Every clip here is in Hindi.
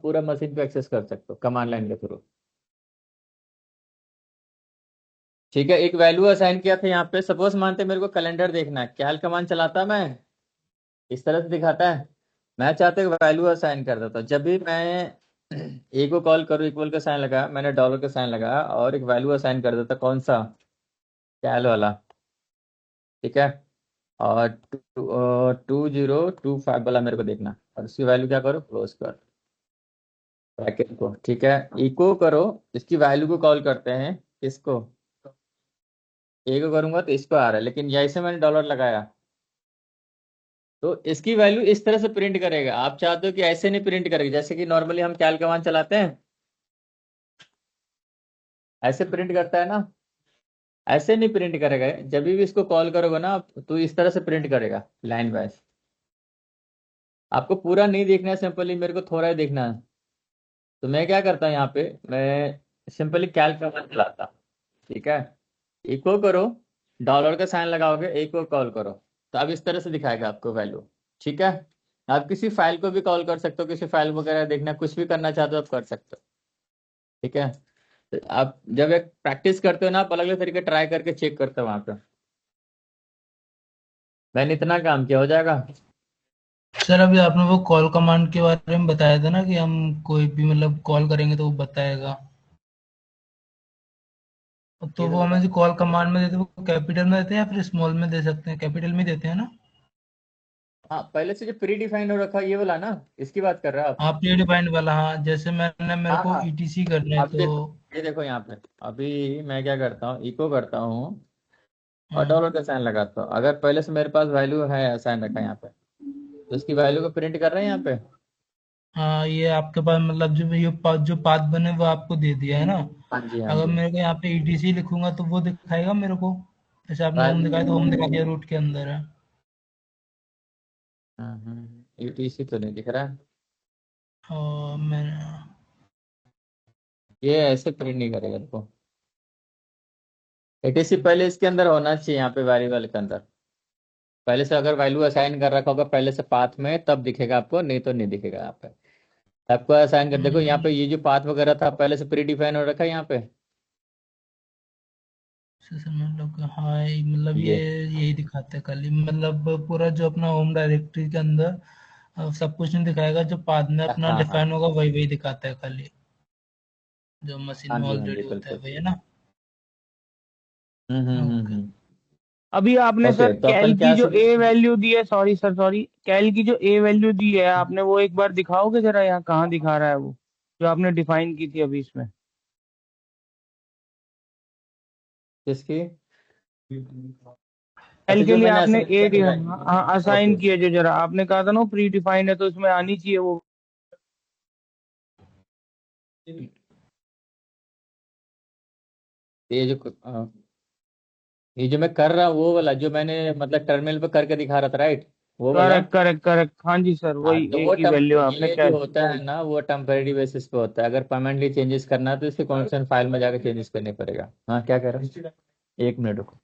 पूरा मशीन पे एक्सेस कर सकते हो कमांड लाइन के थ्रू। ठीक है, एक वैल्यू असाइन किया था यहाँ पे। सपोज मानते मेरे को कैलेंडर देखना है, कैल कमांड चलाता मैं, इस तरह से दिखाता है। मैं चाहता हूँ वैल्यू असाइन कर देता हूँ। जब भी मैं ए को कॉल करूँ, इक्वल का साइन लगा, मैंने डॉलर का साइन लगा और एक वैल्यू असाइन कर देता, कौन सा, कैल वाला। ठीक है, और 2025 वाला मेरे को देखना, और उसकी वैल्यू क्या करो, क्लोज कर ब्रैकेट को। ठीक है, इको करो, इसकी वैल्यू को कॉल करते हैं, इसको ए को करूंगा तो इसको आ रहा है, लेकिन जैसे मैंने डॉलर लगाया तो इसकी वैल्यू इस तरह से प्रिंट करेगा। आप चाहते हो कि ऐसे नहीं प्रिंट करेगा, जैसे कि नॉर्मली हम कैल कमांड चलाते हैं ऐसे प्रिंट करता है ना, ऐसे नहीं प्रिंट करेगा। जब भी इसको कॉल करोगे ना आप, तो इस तरह से प्रिंट करेगा लाइन वाइज। आपको पूरा नहीं देखना है, सिंपली मेरे को थोड़ा ही देखना है। तो मैं क्या करता हूँ यहाँ पे, मैं सिंपली कैल कमांड चलाता। ठीक है, इको करो, डॉलर का साइन लगाओगे, एक को कॉल करो, तो अब इस तरह से दिखाएगा आपको वैल्यू। ठीक है, आप किसी फाइल को भी कॉल कर सकते हो, किसी फाइल वगैरह देखना, कुछ भी करना चाहते हो आप कर सकते हो। ठीक है, तो आप जब एक प्रैक्टिस करते हो ना, आप अलग अलग तरीके ट्राई करके चेक करते हो वहां पे। मैंने इतना काम किया, हो जाएगा। सर अभी आपने वो कॉल कमांड के बारे में बताया था ना कि हम कोई भी मतलब कॉल करेंगे तो वो बताएगा। तो ये तो वो हमें बता। जो कॉल कमांड में देते हैं वो कैपिटल में देते हैं या फिर स्मॉल में दे सकते हैं? कैपिटल में देते हैं ना? हाँ, पहले से जो प्री डिफाइंड हो रखा है ये वाला ना, इसकी बात कर रहे हो आप। हाँ, प्री डिफाइंड वाला। हाँ, जैसे मेरे हाँ को हाँ, ईटीसी करना है अब तो। देखो, ये देखो यहाँ पे, अभी मैं क्या करता हूँ, इको करता हूँ और हाँ। डॉलर का साइन लगाता हूँ। अगर पहले से मेरे पास वैल्यू है साइन रखा है यहाँ पे, तो इसकी वैल्यू को प्रिंट कर रहे हैं यहाँ पे। हाँ, ये आपके पास मतलब जो पाथ बने वो आपको दे दिया है ना? हाँ जी, हाँ अगर जी। मेरे को यहाँ पे ईटीसी लिखूंगा तो वो दिखाएगा मेरे को? जैसे आपने होम दिखाया तो होम दिखा दिया, रूट के अंदर है। यूटीसी तो नहीं दिख रहा है। और मैं ये ऐसे प्रिंट नहीं करेगा, देखो। ईटीसी पहले इसके अंदर होना चाहिए, यहाँ पे वेरिएबल के अंदर। पहले से अगर वैल्यू असाइन कर रखा होगा पहले से पाथ में, तब दिखेगा आपको, नहीं तो नहीं दिखेगा यहाँ पे। आपको असाइन कर, देखो यहाँ पे ये जो पाथ वगैरह था पहले से प्री डिफाइन हो रखा है यहाँ पे। मतलब हाँ, मतलब ये ये यही दिखाते हैं खाली, मतलब पूरा जो अपना होम डायरेक्टरी के अंदर सब कुछ नहीं दिखाएगा। जो पाथ में हाँ अपना हाँ। डिफाइन होगा वही वही दिखाता है खाली, जो मशीन हाँ में जी, हाँ जी, ऑलरेडी होता है बिल्कुल। वही है ना? ओके। हम्म। अभी आपने ओके, सर तो कैल अपन की क्या जो शुरू। ए वैल्यू दी है, सॉरी सर सॉरी, कैल की जो ए वैल्यू दी है आपने, वो एक बार दिखाओगे जरा, यहाँ कहाँ दिखा रहा है वो जो आपने डिफाइन की थी अभी इसमें। किसकी। कैल अच्छा, के जो लिए मैंने आपने असाइन किया था। असाइन ओके, किया, जो जरा आपने कहा था ना प्री डिफाइंड है तो इसमें आनी चाहिए वो। ये जो ये जो मैं कर रहा हूँ वो वाला, जो मैंने मतलब टर्मिनल पे करके दिखा रहा था, राइट, वो वाला। करेक्ट करेक्ट करेक्ट, हाँ जी सर, हाँ, वही तो ए वो की वैल्यू आपने ये कैल। जो होता है ना, वो टेम्परेरी बेसिस पे होता है। अगर परमानेंटली चेंजेस करना है तो इसके कौन सा फाइल में जाकर चेंजेस करने पड़ेगा। हाँ, क्या कह रहे हो, एक मिनट रुको।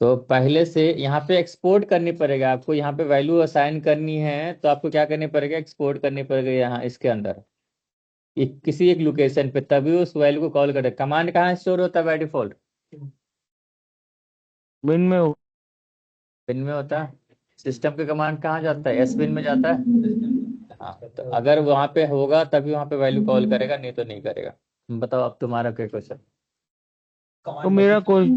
तो पहले से यहाँ पे एक्सपोर्ट करनी पड़ेगा आपको, यहाँ पे वैल्यू असाइन करनी है तो आपको क्या करनी पड़ेगा, एक्सपोर्ट करनी पड़ेगा यहाँ इसके अंदर, किसी एक लोकेशन पे, तभी उस वैल्यू को कॉल करे। कमांड कहाँ स्टोर होता है बाय डिफॉल्ट, बिन में हो। पिन में होता है। सिस्टम के कमांड कहाँ जाता है, एस पिन में जाता है। हाँ, तो अगर वहां पे होगा तभी वहां पे वैल्यू कॉल करेगा, नहीं तो नहीं करेगा। बताओ अब तुम्हारा क्या क्वेश्चन। तो मेरा कोई,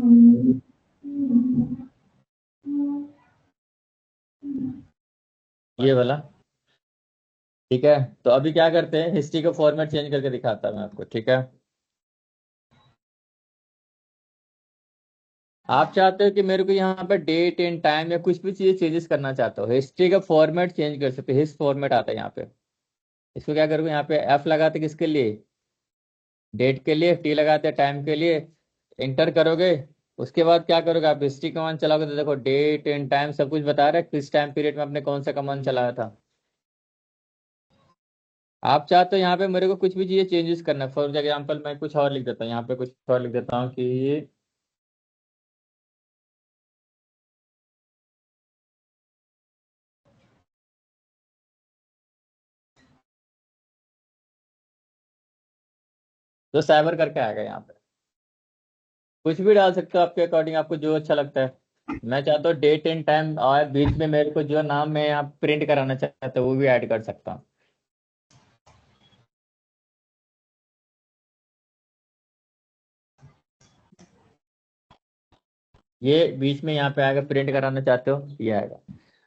ये वाला। ठीक है, तो अभी क्या करते हैं, हिस्ट्री का फॉर्मेट चेंज करके दिखाता हूँ मैं आपको। ठीक है, आप चाहते हो कि मेरे को यहाँ पे डेट एंड टाइम या कुछ भी चीज चेंजेस करना चाहते हो, हिस्ट्री का फॉर्मेट चेंज कर सकते हो। हिस्ट फॉर्मेट आता है यहाँ पे। इसको क्या करोगे, यहाँ पे एफ लगाते किसके लिए, डेट के लिए, टी लगाते टाइम के लिए, इंटर करोगे। उसके बाद क्या करोगे, आप हिस्ट्री कमांड चलाओगे तो देखो डेट एंड टाइम सब कुछ बता रहा है, किस टाइम पीरियड में आपने कौन सा कमांड चलाया था। आप चाहते हो यहाँ पे मेरे को कुछ भी चीजें चेंजेस करना है, फॉर एग्जाम्पल मैं कुछ और लिख देता हूँ यहाँ पे, कुछ और लिख देता हूँ कि तो साइबर करके आएगा यहाँ पे। कुछ भी डाल सकते हो आपके अकॉर्डिंग, आपको जो अच्छा लगता है। मैं चाहता हूँ डेट एंड टाइम, और बीच में मेरे को जो नाम मैं यहाँ प्रिंट कराना चाहता हूँ वो भी ऐड कर सकता हूँ। ये बीच में यहाँ पे आएगा, प्रिंट कराना चाहते हो ये आएगा।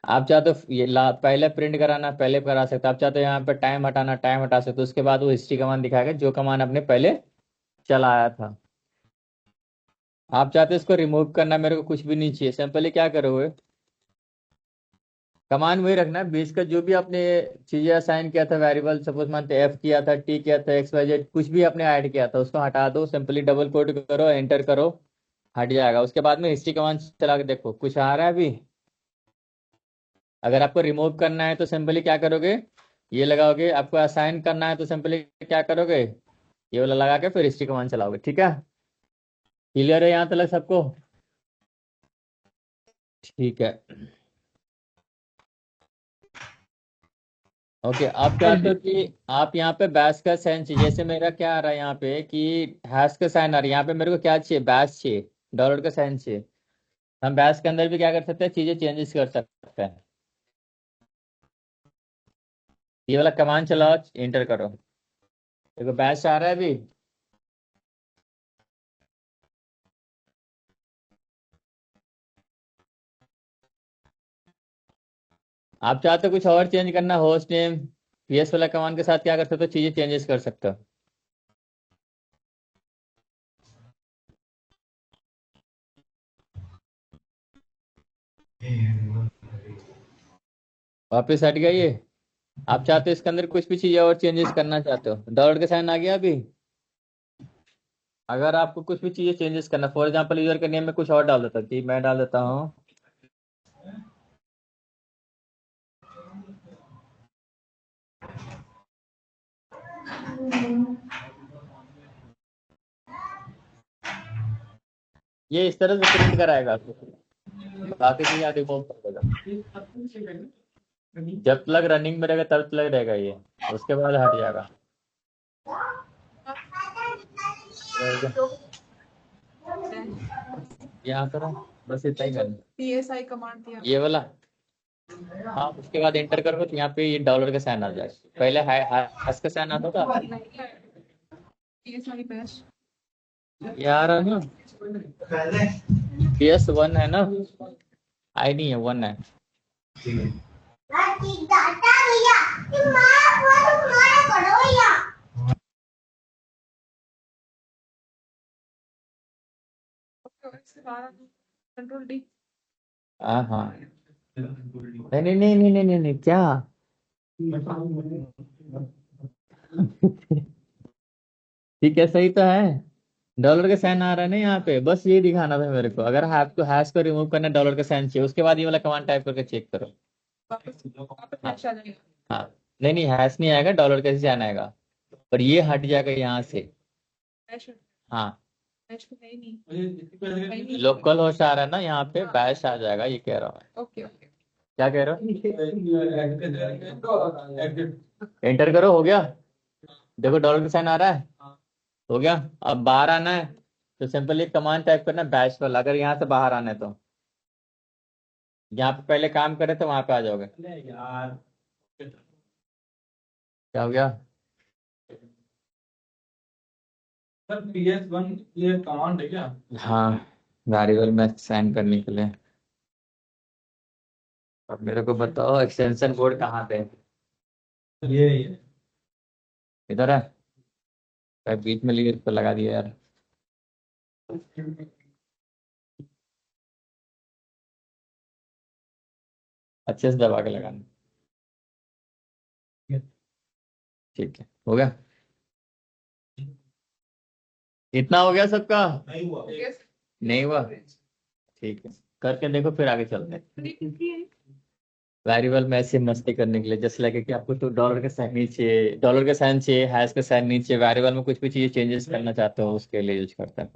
आप चाहते हो ये पहले प्रिंट कराना पहले करा सकते हो। आप चाहते हो यहाँ पे टाइम हटाना टाइम हटा सकते हो। उसके बाद वो हिस्ट्री कमांड दिखाएगा जो कमांड आपने पहले चलाया था। आप चाहते हो इसको रिमूव करना, मेरे को कुछ भी नहीं चाहिए, सिंपली क्या करोगे, कमांड वही रखना है। बेस का जो भी आपने चीजें असाइन किया था, वेरिएबल सपोज मानते एफ किया था, टी किया था, एक्स वाई जेड कुछ भी आपने ऐड किया था उसको हटा दो, सिंपली डबल कोड करो, एंटर करो, हट जाएगा। उसके बाद में हिस्ट्री कमांड चला के देखो कुछ आ रहा है अभी। अगर आपको रिमूव करना है तो सिंपली क्या करोगे, ये लगाओगे। आपको असाइन करना है तो सिंपली क्या करोगे, ये वाला लगा के फिर हिस्ट्री कमांड चलाओगे। ठीक है, क्लियर है यहाँ तक सबको? ठीक है, ओके। आप चाहते हो कि आप यहाँ पे बैश का साइन चाहिए, जैसे मेरा क्या आ रहा है यहाँ पे कि हैश का साइन आ रहा है। यहाँ पे मेरे को क्या चाहिए, बैश चाहिए, डॉलर का साइन चाहिए। हम बैश के अंदर भी क्या कर सकते हैं, चीजें चेंजेस कर सकते हैं। ये वाला कमांड चलाओ, इंटर करो, देखो बैश आ रहा है अभी। आप चाहते हो कुछ और चेंज करना, होस्ट नेम पीएस वाला कमांड के साथ क्या कर सकते हो, चीजें चेंजेस कर सकते हो। वापिस हट गया ये। आप चाहते हो इसके अंदर कुछ भी चीजें और चेंजेस करना चाहते हो, डॉलर का साइन आ गया अभी। अगर आपको कुछ भी चीजें चेंजेस करना, फॉर एग्जांपल यूजर का नेम में कुछ और डाल देता कि मैं डाल देता हूँ ये, इस तरह से प्रिंट कराएगा आपको, बाकी चीजें आप रिमूव कर देगा। जब तक रनिंग में रहेगा तब तक रहेगा ये, उसके बाद हट जाएगा। यहाँ करो, बस इतना ही करना, पीएसआई कमांड दिया ये वाला। हाँ, उसके बाद एंटर करोगे तो यहाँ पे ये डॉलर का साइन आ जाएगा। पहले हैश का साइन आता था, पीएसआई बैश यार है ना, PS 1 है ना, आई नहीं है, 1 है। Control D. हाँ हाँ, नहीं नहीं नहीं नहीं नहीं नहीं नहीं, क्या ठीक है, सही तो है। डॉलर का साइन आ रहा है ना यहाँ पे, बस ये दिखाना था मेरे को। अगर आपको हैश को रिमूव करना है, डॉलर का साइन चाहिए, उसके बाद ये वाला कमांड टाइप करके चेक करो। वापस हाँ हैश आ जाएगा। हाँ, नहीं नहीं, हैश नहीं आएगा, डॉलर का साइन आएगा, पर ये हट जाएगा यहाँ से। हैश हाँ, हैश तो है ही नहीं। लोकल होस्ट आ रहा है ना यहाँ पे, बैश आ जाएगा, ये कह रहा हूँ मैं। Okay okay. क्या कह रहे हो, एंटर करो, हो गया। देखो डॉलर का साइन आ रहा है, हो गया। अब बाहर आना है तो सिंपल एक कमांड टाइप करना बैश वाला, अगर यहाँ से बाहर आना है तो। जहाँ पे पहले काम करे थे वहां पे आ जाओगे। क्या हो गया, सर PS1 ये कमांड है क्या? हाँ, वेरिएबल में साइन करने के लिए। अब मेरे को बताओ एक्सटेंशन कोड कहाँ पे है? ये इधर है, शायद बीच में लिए इसको लगा दिया यार। अच्छे से दबा के लगाना, ठीक है, हो गया। इतना हो गया सबका, नहीं हुआ। नहीं हुआ, ठीक है, करके देखो फिर आगे चलते हैं। वेरिएबल में ऐसे मस्ती करने के लिए जैसे लगे कि आपको तो डॉलर का साइन नीचे, डॉलर का साइन चाहिए, हैश का साइन नीचे, वेरिएबल में कुछ भी चीजें चेंजेस करना चाहते हो उसके लिए यूज करते हैं।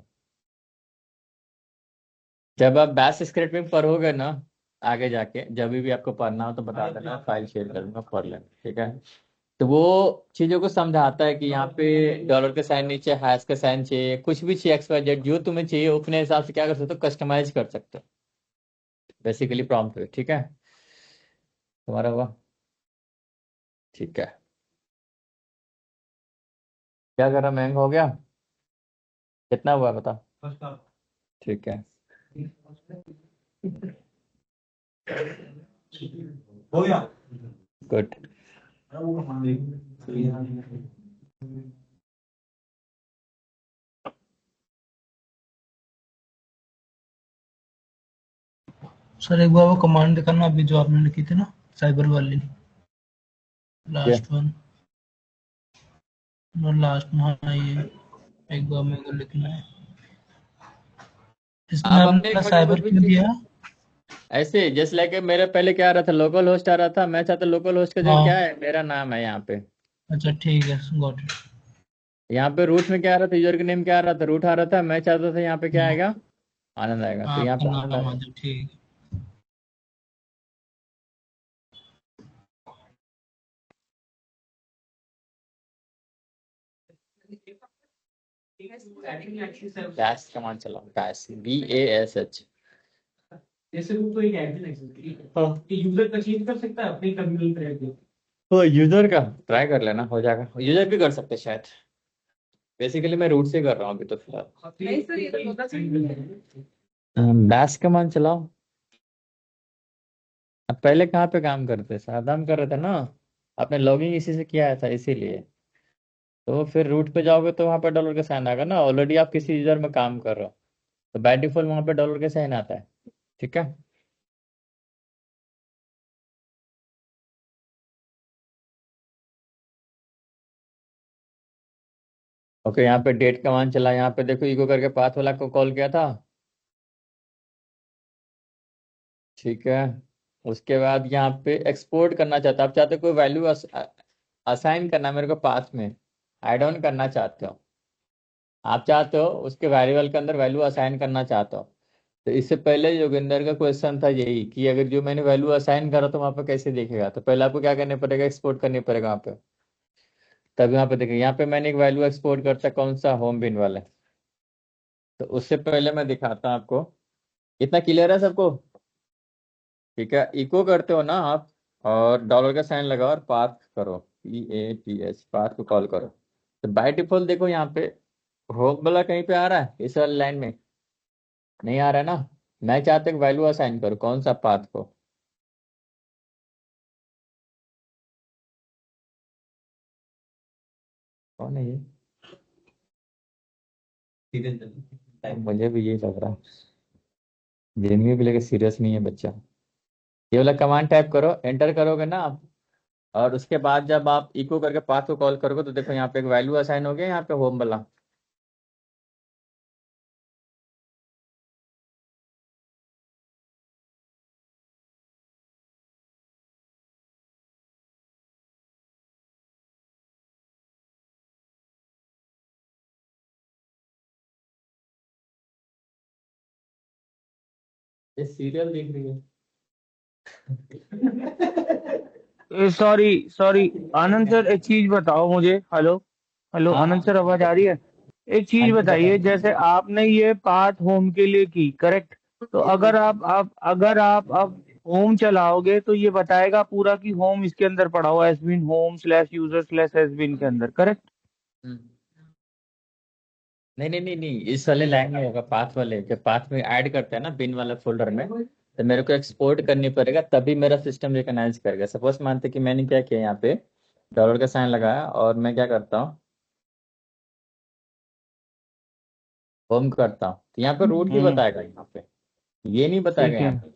जब आप बैश स्क्रिप्ट में पढ़ोगे ना, आगे जाके जब भी आपको पढ़ना हो तो बता देना, फाइल शेयर कर दूंगा, पढ़ लेना, ठीक है। तो वो चीजों को समझाता है कि यहाँ पे डॉलर के साइन नीचे हैश का साइन चाहिए, कुछ भी चाहिए, एक्स वाई जेड जो तुम्हें चाहिए अपने हिसाब से क्या कर सकते हो, कस्टमाइज कर सकते हो। बेसिकली प्रॉम्प्ट है, ठीक है। तुम्हारा हुआ, ठीक है। क्या कर रहा, महंगा हो गया, कितना हुआ बता। ठीक है, हो गया। गुड। सर एक बार वो कमांड दिखाना अभी जो आपने लिखी थी ना, साइबर वाली, क्या लास्ट वन, लास्ट में, हाँ ये एक बार मेरे को लिखना है। इसमें आप अपने आपने घर में कुछ साइबर भी क्यों दिया? ऐसे जैसे लाइक मेरे पहले क्या आ रहा था, लोकल होस्ट आ रहा था, मैं चाहता लोकल होस्ट का जगह क्या हाँ, है, मेरा नाम है यहाँ पे। अच्छा ठीक है, गॉट इट। यहाँ पे रूट में क्या आ रहा था, यूजर का नेम क्या आ रहा था, रूट आ रहा था, मैं चाहता था यहाँ पे क्या आएगा, आनंद आएगा, तो यहाँ आपका पे आनंद नाम आ आएगा। जाए, ठीक है। डैश कमांड चलाओ, डैश BASH। जैसे वो तो एक एडमिन एक्सेस हाँ, यूजर का चेंज कर सकता है अपने कम्युनिटी थ्रेड पे। तो यूजर का ट्राई कर लेना, हो जाएगा, यूजर भी कर सकते हैं शायद। बेसिकली मैं रूट से कर रहा हूँ अभी तो फिलहाल। नहीं सर, ये तो होता डैश कमांड चलाओ। अब पहले कहाँ पे काम करते, सादाम कर रहे थे ना, आपने लॉगिंग इसी से किया था इसीलिए। तो फिर रूट पे जाओगे तो वहाँ पे डॉलर का साइन आएगा ना, ऑलरेडी आप किसी यूजर में काम कर रहे हो, तो बाय डिफॉल्ट वहाँ पे डॉलर का साइन आता है, ठीक है। ओके, यहाँ पे डेट कमांड चला, यहाँ पे देखो इको करके पाथ वाला को कॉल किया था, ठीक है। उसके बाद यहाँ पे एक्सपोर्ट करना चाहता, आप चाहते हो कोई वैल्यू असाइन करना मेरे को पाथ में, ऐड ऑन करना चाहते हो, आप चाहते हो उसके वेरिएबल के अंदर वैल्यू असाइन करना चाहते हो। तो इससे पहले योगिंदर का क्वेश्चन था यही कि अगर जो मैंने वैल्यू असाइन करा तो वहाँ पे कैसे दिखेगा, तो पहले आपको क्या करना पड़ेगा, एक्सपोर्ट करनी पड़ेगा वहाँ पे, तब यहाँ पे देखिए, यहाँ पे मैंने एक वैल्यू एक्सपोर्ट करता, कौन सा, होम बिन वाला। तो उससे पहले मैं दिखाता हूँ आपको, इतना क्लियर है सबको, ठीक है। इको करते हो ना आप, और डॉलर का साइन लगाओ और पाथ करो, PATH, पाथ को कॉल करो। तो बाय डिफॉल्ट देखो यहाँ पे होम वाला कहीं पे आ रहा है, इस वाली लाइन में नहीं आ रहा है ना, मैं चाहता हूँ वैल्यू असाइन करूँ, कौन सा, पाथ को। कौन है ये, मुझे भी यही लग रहा है, जिंदगी भी लेके सीरियस नहीं है बच्चा। ये वाला कमांड टाइप करो, एंटर करोगे ना आप, और उसके बाद जब आप इको करके पाथ को कॉल करोगे तो देखो यहाँ पे एक वैल्यू असाइन हो गया, यहाँ पे होम वाला। ये सीरियल देख रही है। सॉरी सॉरी, आनंद सर एक चीज बताओ मुझे। हेलो हेलो, हाँ आनंद हाँ सर आवाज आ रही है? एक हाँ चीज जी बताइए, बताओ। जैसे आपने ये पाथ होम के लिए की, करेक्ट? तो अगर आप अब होम चलाओगे तो ये बताएगा पूरा कि होम इसके अंदर पड़ा हुआ है, एसबिन होम स्लैश यूजर स्लैश एसबिन के अंदर, करेक्ट? हम्म। नहीं नहीं नहीं नहीं, इस वाले लाइन में होगा, पाथ वाले, जब पाथ में ऐड करते हैं ना बिन वाले फोल्डर में, तो मेरे को एक्सपोर्ट करनी पड़ेगा, तभी मेरा सिस्टम रिकॉग्नाइज करेगा। सपोज मानते कि मैंने क्या किया, यहाँ पे डॉलर का साइन लगाया और मैं क्या करता हूँ, होम करता हूँ, तो यहाँ पे रूट भी हम्म। बताएगा, यहाँ पे ये नहीं बताएगा ठीक है। यहाँ पे।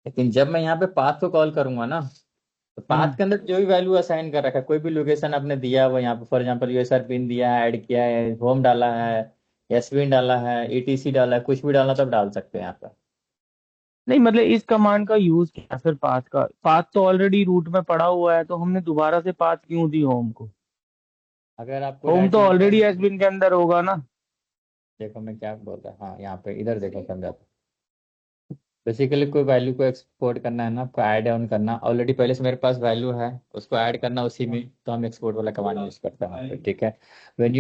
लेकिन जब मैं यहाँ पे पाथ को कॉल करूंगा ना, तो पाथ हम्म। के अंदर जो भी वैल्यू असाइन कर रखा है, कोई भी लोकेशन आपने दिया हुआ, यहाँ पे फॉर एग्जाम्पल यूएसआर पिन दिया है, ऐड किया है, होम डाला है, एसविन डाला है, ETC डाला है, कुछ भी डालना तब डाल सकते हैं यहाँ पर। नहीं मतलब इस कमांड का यूज क्या है फिर? पाथ का, पाथ तो ऑलरेडी रूट में पड़ा हुआ है, तो हमने दोबारा से पाथ क्यों दी होम को? अगर आपको होम तो डायरेक्टली ऑलरेडी एसबिन के अंदर होगा ना? देखो मैं क्या बोलता, हाँ यहाँ पे इधर देखो समझाता, बेसिकली कोई वैल्यू को एक्सपोर्ट करना है ना, आपको ऐड ऑन करना, ऑलरेडी पहले से मेरे पास वैल्यू है, उसको ऐड करना उसी में, तो हम एक्सपोर्ट वाला कमांड यूज करते हैं वहाँ पे, ठीक है। when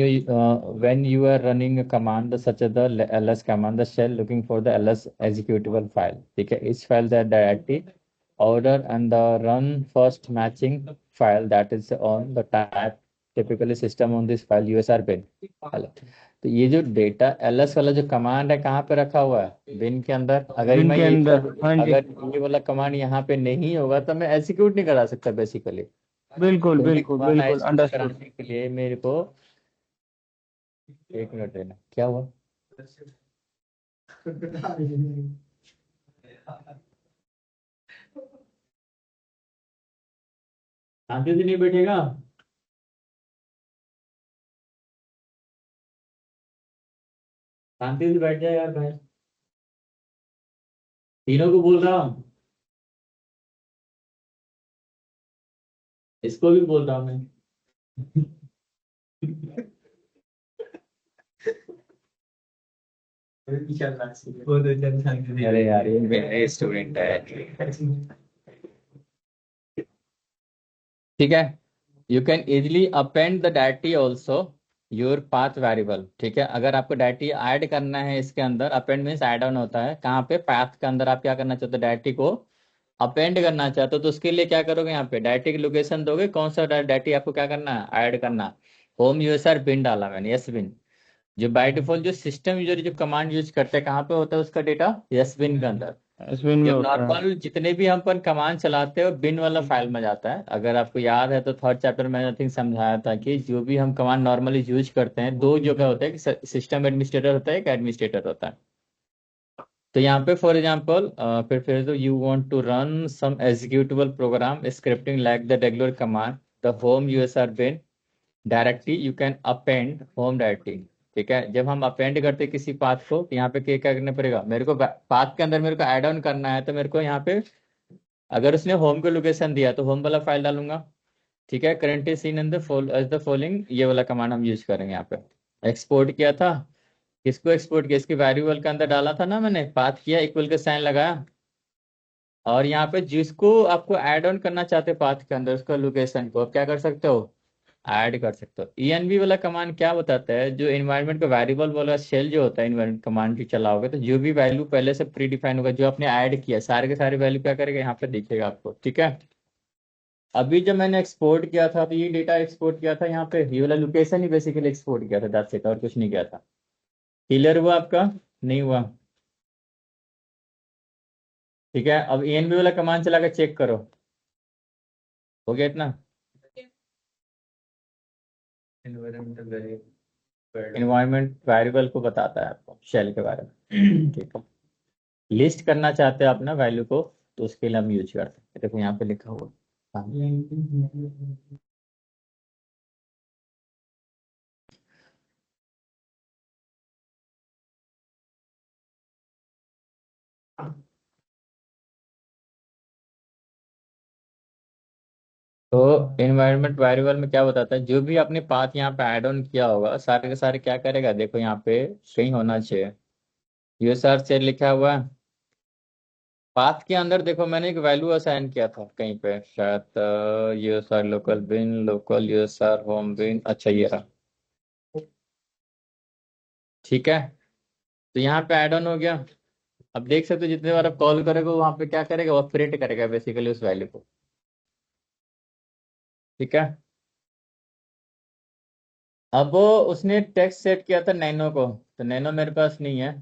you are running a command such as the ls command, the shell looking for the ls executable file, ठीक है, इस file that directory order and the run first matching file that is on the type typically system on this file usr bin। तो ये जो डेटा ls वाला जो कमांड है कहाँ पे रखा हुआ है, बिन के अंदर। अगर बिन मैं के ये अंदर, हाँ जी, अगर ये वाला कमांड यहाँ पे नहीं होगा तो मैं एग्जीक्यूट नहीं करा सकता बेसिकली। बिल्कुल तो ये बिल्कुल कमांड बिल्कुल, एग्जीक्यूट अंडरस्टूड। कराने के लिए मेरे को 1 मिनट देना। क्या हुआ? शांति से नहीं बैठेगा? शांति से बैठ जाए यार भाई, तीनों को बोल रहा हूँ, इसको भी बोल रहा हूँ मैं। अरे यार ये मेरा स्टूडेंट है, ठीक है। You can easily append the directory also your path variable, ठीक है। अगर आपको डायरेक्टरी ऐड करना है इसके अंदर, अपेंड मीन्स ऐड ऑन होता है कहाँ पे, पाथ के अंदर आप क्या करना चाहते हो, डायरेक्टरी को अपेंड करना चाहते हो, तो उसके लिए क्या करोगे, यहाँ पे डायरेक्टरी की लोकेशन दोगे, कौन सा डायरेक्टरी आपको क्या करना है, ऐड करना। होम यूएसआर बिन डाला मैंने, यस बिन। जो बाय डिफॉल्ट जो सिस्टम यूजर जो कमांड यूज करते हैं कहाँ पे होता है उसका डेटा, यस बिन के अंदर। एसविन में जब होता है। नॉर्मल जितने भी हम पर कमांड चलाते हैं बिन वाला फाइल में जाता है। अगर आपको याद है तो थर्ड चैप्टर में आई थिंक समझाया था कि जो भी हम कमांड नॉर्मली यूज करते हैं, दो जगह होता है कि सिस्टम एडमिनिस्ट्रेटर होता है, एक एडमिनिस्ट्रेटर होता है। तो यहाँ पे फॉर एग्जाम्पल फिर तो you want to run some executable program scripting like the regular command the home USR bin directly you can append home directory, ठीक है। जब हम अपेंड करते हैं किसी पाथ को, तो यहाँ पे क्या करना पड़ेगा, मेरे को पाथ के अंदर मेरे को ऐड ऑन करना है, तो मेरे को यहाँ पे अगर उसने होम को लोकेशन दिया तो होम वाला फाइल डालूंगा, ठीक है। Currently seen in the following, ये वाला कमांड हम यूज करेंगे यहाँ पे। एक्सपोर्ट किया था, किसको एक्सपोर्ट किया, इसके वेरिएबल के अंदर डाला था ना मैंने, पाथ किया, इक्वल के साइन लगाया, और यहाँ पे जिसको आपको ऐड ऑन करना चाहते हैं पाथ के अंदर उसका लोकेशन को आप क्या कर सकते हो, ऐड कर सकते हो। env वाला कमांड क्या बताता है, जो इन्वायरमेंट का वेरिएबल वाला शेल जो होता है, इन्वायरमेंट कमांड की चलाओगे तो जो भी वैल्यू पहले से प्री डिफाइन होगा, जो आपने ऐड किया, सारे के सारे वैल्यू क्या करेगा यहाँ पे दिखेगा आपको, ठीक है। अभी जब मैंने एक्सपोर्ट किया था तो ये डेटा एक्सपोर्ट किया था यहाँ पे, ये वाला लोकेशन ही बेसिकली एक्सपोर्ट किया था, दैट्स इट, और कुछ नहीं किया था। क्लियर हुआ आपका? नहीं हुआ? ठीक है। अब env वाला कमांड चला के चेक करो, हो गया इतना। इन्वायरमेंट वेरिएबल को बताता है आपको शेल के बारे में, ठीक है। लिस्ट करना चाहते हैं अपना वैल्यू को, तो उसके लिए हम यूज करते हैं, देखो यहाँ पे लिखा हुआ। हाँ। तो इन्वायरमेंट वेरिएबल में क्या बताता है, जो भी आपने पाथ यहाँ पे ऐड ऑन किया होगा सारे के सारे क्या करेगा, देखो यहाँ पे कहीं होना चाहिए यूएसआर से लिखा हुआ है। पाथ के अंदर देखो मैंने एक वैल्यू असाइन किया था कहीं पे शायद, यूएसआर लोकल बिन, लोकल यूएसआर होम बिन, अच्छा ये रहा, ठीक है। तो यहाँ पे ऐड ऑन हो गया। अब देख सकते हो जितने बार आप कॉल करोगे वहां पे क्या करेगा, वो प्रिंट करेगा बेसिकली उस वैल्यू को, ठीक है। अब वो उसने टेक्स्ट सेट किया था नैनो को, तो नैनो मेरे पास नहीं है,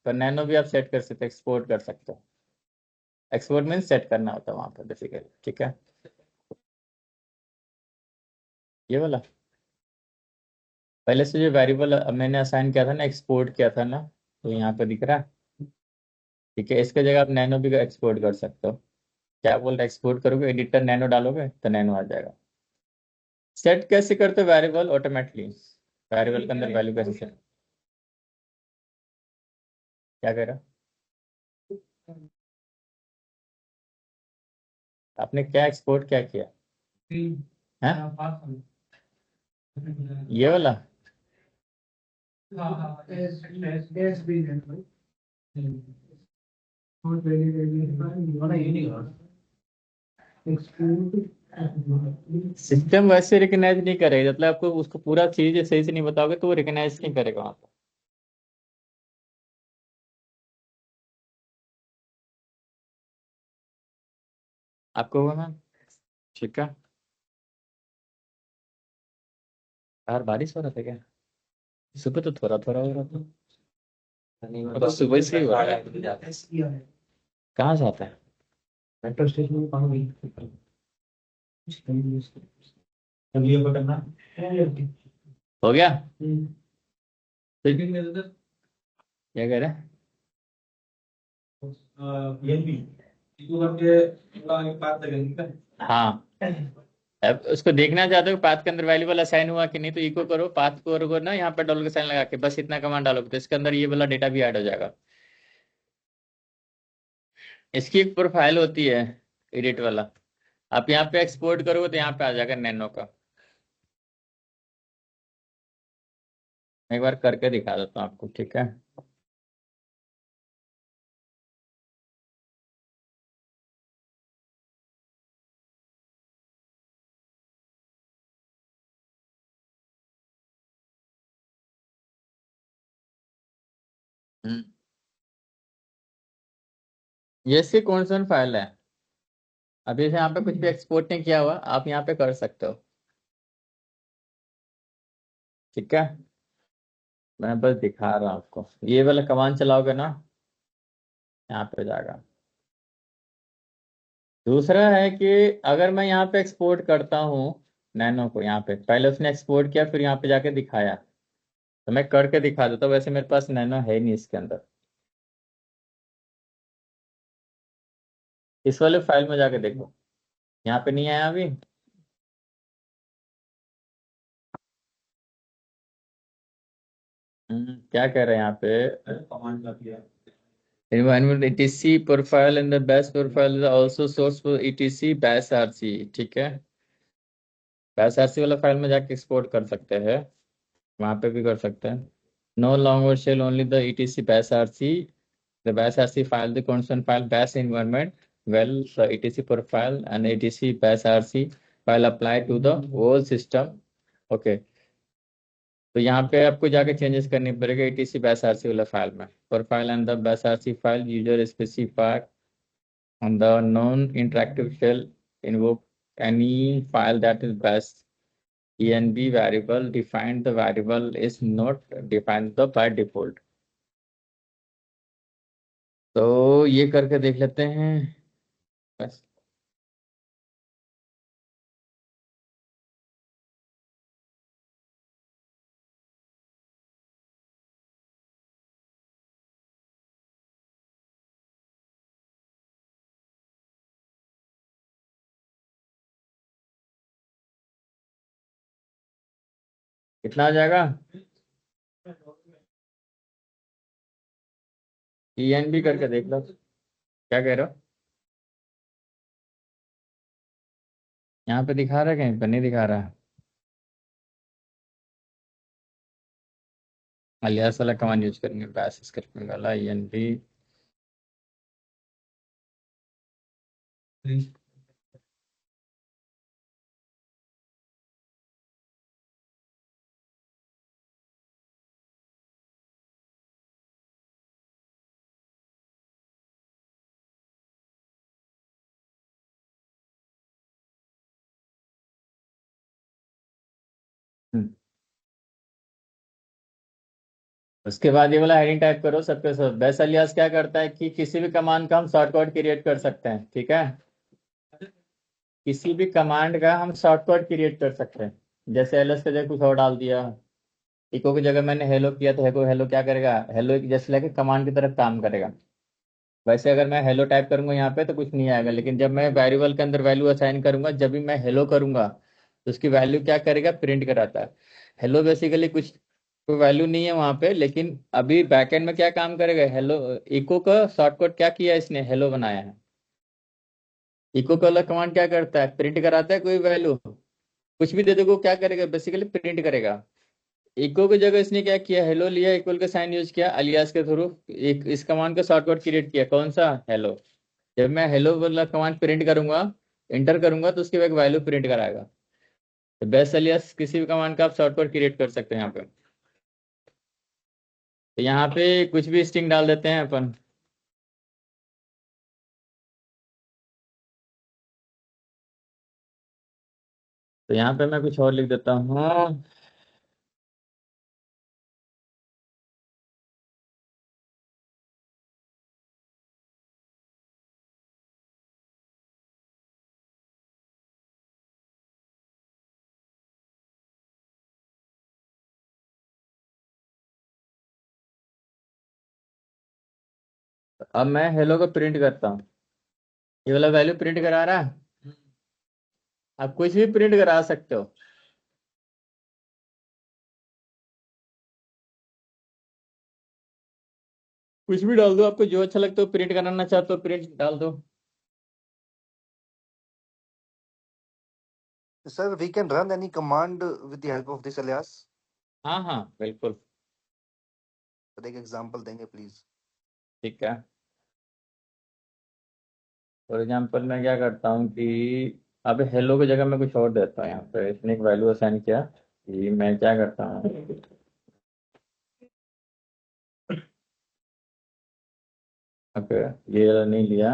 पर नैनो भी आप सेट कर सकते हो, एक्सपोर्ट कर सकते हो। एक्सपोर्ट मीन सेट करना होता है वहां पर बेसिकली, ठीक है। ये वाला पहले से जो वेरिएबल मैंने असाइन किया था ना, एक्सपोर्ट किया था ना, तो यहाँ पे दिख रहा है, ठीक है। इसके जगह आप नैनो भी एक्सपोर्ट कर सकते हो। क्या बोल रहे, एक्सपोर्ट करोगे एडिटर नैनो डालोगे तो नैनो आ जाएगा। सेट कैसे करते हो वेरिएबल ऑटोमेटिकली, वेरिएबल के अंदर वैल्यू कैसे सेट, क्या कह रहा आपने, क्या एक्सपोर्ट क्या किया है, ये वाला? सिस्टम वैसे रिकग्नाइज नहीं करेगा, मतलब आपको उसको पूरा चीज सही से नहीं बताओगे तो वो रिकग्नाइज नहीं करेगा वहां पर। आपको होगा मैम? ठीक है। यार बारिश हो रहा था क्या? सुबह तो थोड़ा थोड़ा हो रहा था। अब तो सुबह से ही हो रहा है। कहाँ से आता है? मेट्रो स्टेशन में पानी। हो गया? क्या कह रहे हैं? हाँ, अब उसको देखना चाहते हो पाथ के अंदर वैल्यूबल असाइन हुआ कि नहीं, तो इको करो पाथ को करो ना, यहाँ पे डॉलर का साइन लगा के बस इतना कमांड डालोगे तो इसके अंदर ये वाला डेटा भी ऐड हो जाएगा। इसकी एक प्रोफाइल होती है एडिट वाला, आप यहाँ पे एक्सपोर्ट करोगे तो यहाँ पे आ जाएगा नैनो का। मैं एक बार करके दिखा देता हूँ आपको, ठीक है? हम्म, ये इसकी कौन सा फाइल है? अभी से यहाँ पे कुछ भी एक्सपोर्ट नहीं किया हुआ, आप यहाँ पे कर सकते हो, ठीक है? मैं बस दिखा रहा हूँ आपको, ये वाला कमांड चलाओगे ना यहाँ पे जाएगा। दूसरा है कि अगर मैं यहाँ पे एक्सपोर्ट करता हूँ नैनो को, यहाँ पे पहले उसने एक्सपोर्ट किया फिर यहाँ पे जाके दिखाया, तो मैं करके दिखा देता हूँ। वैसे मेरे पास नैनो है नहीं इसके अंदर, इस वाले फाइल में जाके देखो, यहाँ पे नहीं आया अभी। क्या कह रहे हैं यहाँ पे? environment etc profile and the bash profile is also source for etc bash rc, ठीक है? bash rc वाला फाइल में जाके एक्सपोर्ट कर सकते हैं, वहां पे भी कर सकते हैं। No longer shell only the etc bash rc, the bash rc file the constant file bash environment, well the etc profile and etc bash rc file apply to the whole system, okay? तो यहाँ पे आपको जाके चेंजेस करनी पड़ेगा etc bash rc वाला फाइल में, profile and the bash rc file user specify on the non-interactive shell invoke any file that is bash env variable defined, the variable is not defined the by default। तो ये करके देख लेते हैं बस। कितना आ जाएगा? env करके देख लो, क्या कह रहे हो? यहाँ पे दिखा रहा है कहीं पर? नहीं दिखा रहा है। अलियास वाला कमांड यूज करेंगे, बैश स्क्रिप्टिंग वाला env। उसके बाद ये वाला हेडिंग टाइप करो सबके सब। बैश अलियास क्या करता है कि किसी भी कमांड का हम शॉर्टकट क्रिएट कर सकते हैं, ठीक है? किसी भी कमांड का हम शॉर्टकट क्रिएट कर सकते हैं, जैसे एलएस के जगह कुछ और डाल दिया, इको की जगह मैंने हेलो किया तो हेलो हेलो क्या करेगा, हेलो एक जैसे लेके कमांड की तरफ काम करेगा। वैसे अगर मैं हेलो टाइप करूंगा यहाँ पे तो कुछ नहीं आएगा, लेकिन जब मैं वेरिएबल के अंदर वैल्यू असाइन करूंगा, जब भी मैं हेलो करूंगा तो उसकी वैल्यू क्या करेगा, प्रिंट कराता है। हेलो बेसिकली कुछ कोई वैल्यू नहीं है वहां पे, लेकिन अभी बैकएंड में क्या काम करेगा, हेलो इको का शॉर्टकट क्या किया इसने, हेलो बनाया है। इको का अलग कमांड क्या करता है, प्रिंट कराता है कोई वैल्यू, कुछ भी दे दोगे वो क्या करेगा, बेसिकली प्रिंट करेगा। इको की जगह इसने क्या किया, हेलो लिया, इक्वल का साइन यूज किया, अलियास के थ्रू एक इस कमांड का शॉर्टकट क्रिएट किया, कौन सा, हेलो। जब मैं हेलो वाला कमांड प्रिंट करूंगा, एंटर करूंगा, तो उसके बाद वैल्यू प्रिंट कराएगा। तो बेस्ट अलियास किसी भी कमांड का आप शॉर्टकट क्रिएट कर सकते हैं यहाँ पे। तो यहाँ पे कुछ भी स्ट्रिंग डाल देते हैं अपन। तो यहाँ पे मैं कुछ और लिख देता हूँ। अब मैं हेलो को प्रिंट करता हूँ, ये वाला वैल्यू प्रिंट करा रहा है। आप कुछ भी प्रिंट करा सकते हो, कुछ भी डाल दो, आपको जो अच्छा लगता हो, प्रिंट कराना चाहते हो प्रिंट डाल दो। Sir, we can run any command with the help of this alias. हाँ हाँ बिल्कुल। सर एक एग्जांपल देंगे प्लीज। ठीक है, फॉर एग्जाम्पल मैं क्या करता हूँ कि अब हेलो की जगह मैं कुछ और देता हूँ। यहाँ पे इसने एक वैल्यू असाइन किया कि मैं क्या करता हूँ, ओके, ये वाला नहीं लिया।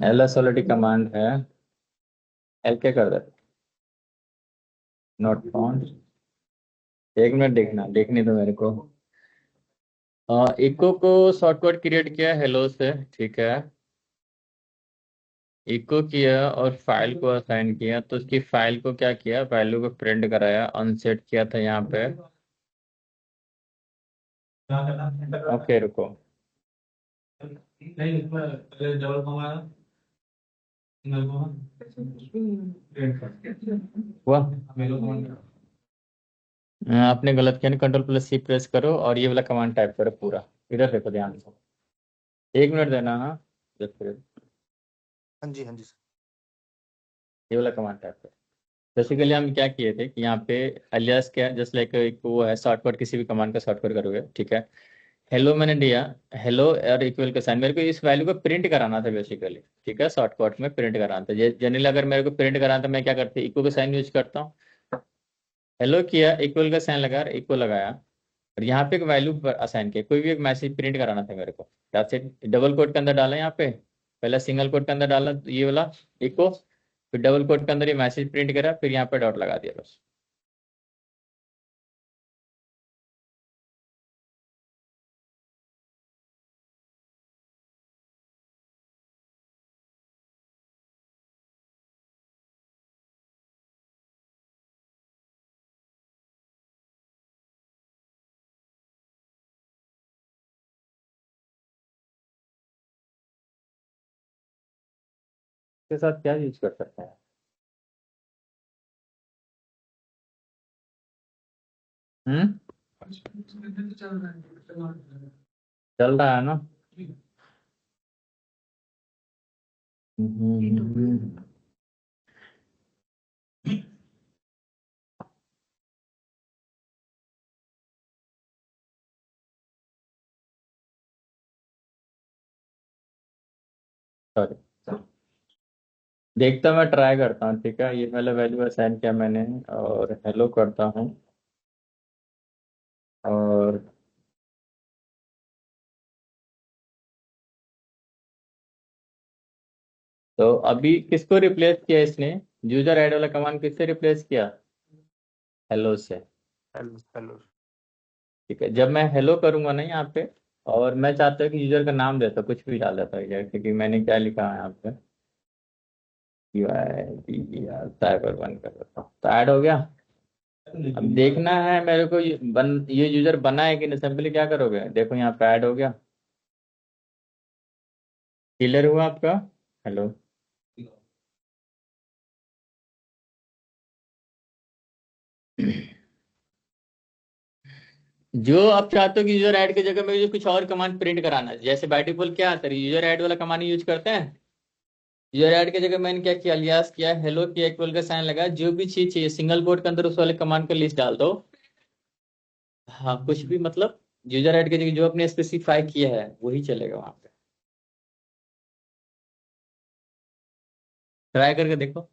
एल एस ऑलरेडी कमांड है, एल के कर देते, नॉट फाउंड। एक मिनट देखना, देखने दो मेरे को। इको को शॉर्टकट क्रिएट किया हेलो से, ठीक है, इको किया और फाइल को असाइन किया, तो उसकी फाइल को क्या किया, वैल्यू को प्रिंट कराया, अनसेट किया था यहाँ पे। क्या करना, ओके रुको, नहीं इसमें पहले double comma single comma print कर हुआ। मेलो कॉमा। आपने गलत किया, कंट्रोल प्लस सी प्रेस करो और ये वाला कमांड टाइप करो पूरा। इधर देखो ध्यान से, एक मिनट देना। हाँ जस्ट फिर हाँ जी सर। ये वाला कमांड टाइप करो। बेसिकली हम क्या किए थे कि यहाँ पे अलियास क्या, जस्ट लाइक एक वो है शॉर्टकट, किसी भी कमांड का शॉर्टकट करोगे, ठीक है। हेलो मैंने दिया, हेलो और इक्वल का साइन, मेरे को इस वैल्यू को प्रिंट कराना था बेसिकली, ठीक है, शॉर्टकट में प्रिंट कराना था। जनरली अगर मेरे को प्रिंट कराना था, मैं क्या करती, इक्वल का साइन यूज करता हूँ, हेलो किया, इक्वल का साइन लगा, इक्वल लगाया, और यहाँ पे एक वैल्यू असाइन किया, कोई भी एक मैसेज प्रिंट कराना था मेरे को। जैसे डबल कोट के अंदर डाला यहाँ पे, पहले सिंगल कोट के अंदर डाला ये वाला इको, फिर डबल कोट के अंदर ये मैसेज प्रिंट करा, फिर यहाँ पे डॉट लगा दिया बस। इसके साथ क्या यूज कर सकते हैं। हम्म, चल रहा है ना। हम्म, सॉरी, देखता मैं ट्राई करता हूँ, ठीक है, ये वाला वैल्यू असाइन किया मैंने और हेलो करता हूँ। और तो अभी किसको रिप्लेस किया इसने, यूजर ऐड वाला कमांड किससे रिप्लेस किया, हेलो से। Hello hello. ठीक है, जब मैं हेलो करूंगा ना यहाँ पे, और मैं चाहता हूँ कि यूजर का नाम देता, कुछ भी डाल देता है, जैसे कि मैंने क्या लिखा है यहाँ पे, UIDER साइबर वन कर देता हूँ, तो ऐड हो गया। अब देखना है मेरे को ये यूजर बना है कि नहीं, सिंपली क्या करोगे, देखो यहाँ पे ऐड हो गया, क्लियर हुआ आपका, हेलो। जो आप चाहते हो कि यूजर ऐड की जगह में कुछ और कमांड प्रिंट कराना है, जैसे बाय डिफॉल्ट क्या आता है, यूजर ऐड वाला कमांड यूज करते हैं। यूजर ऐड की जगह मैंने क्या किया, अलियास किया, हेलो किया, इक्वल का साइन लगा, जो भी चीज चाहिए सिंगल कोट के अंदर उस वाले कमांड का लिस्ट डाल दो। हाँ, कुछ भी मतलब यूजर ऐड की जगह जो आपने स्पेसिफाई किया है वही चलेगा वहां पे। ट्राई करके देखो।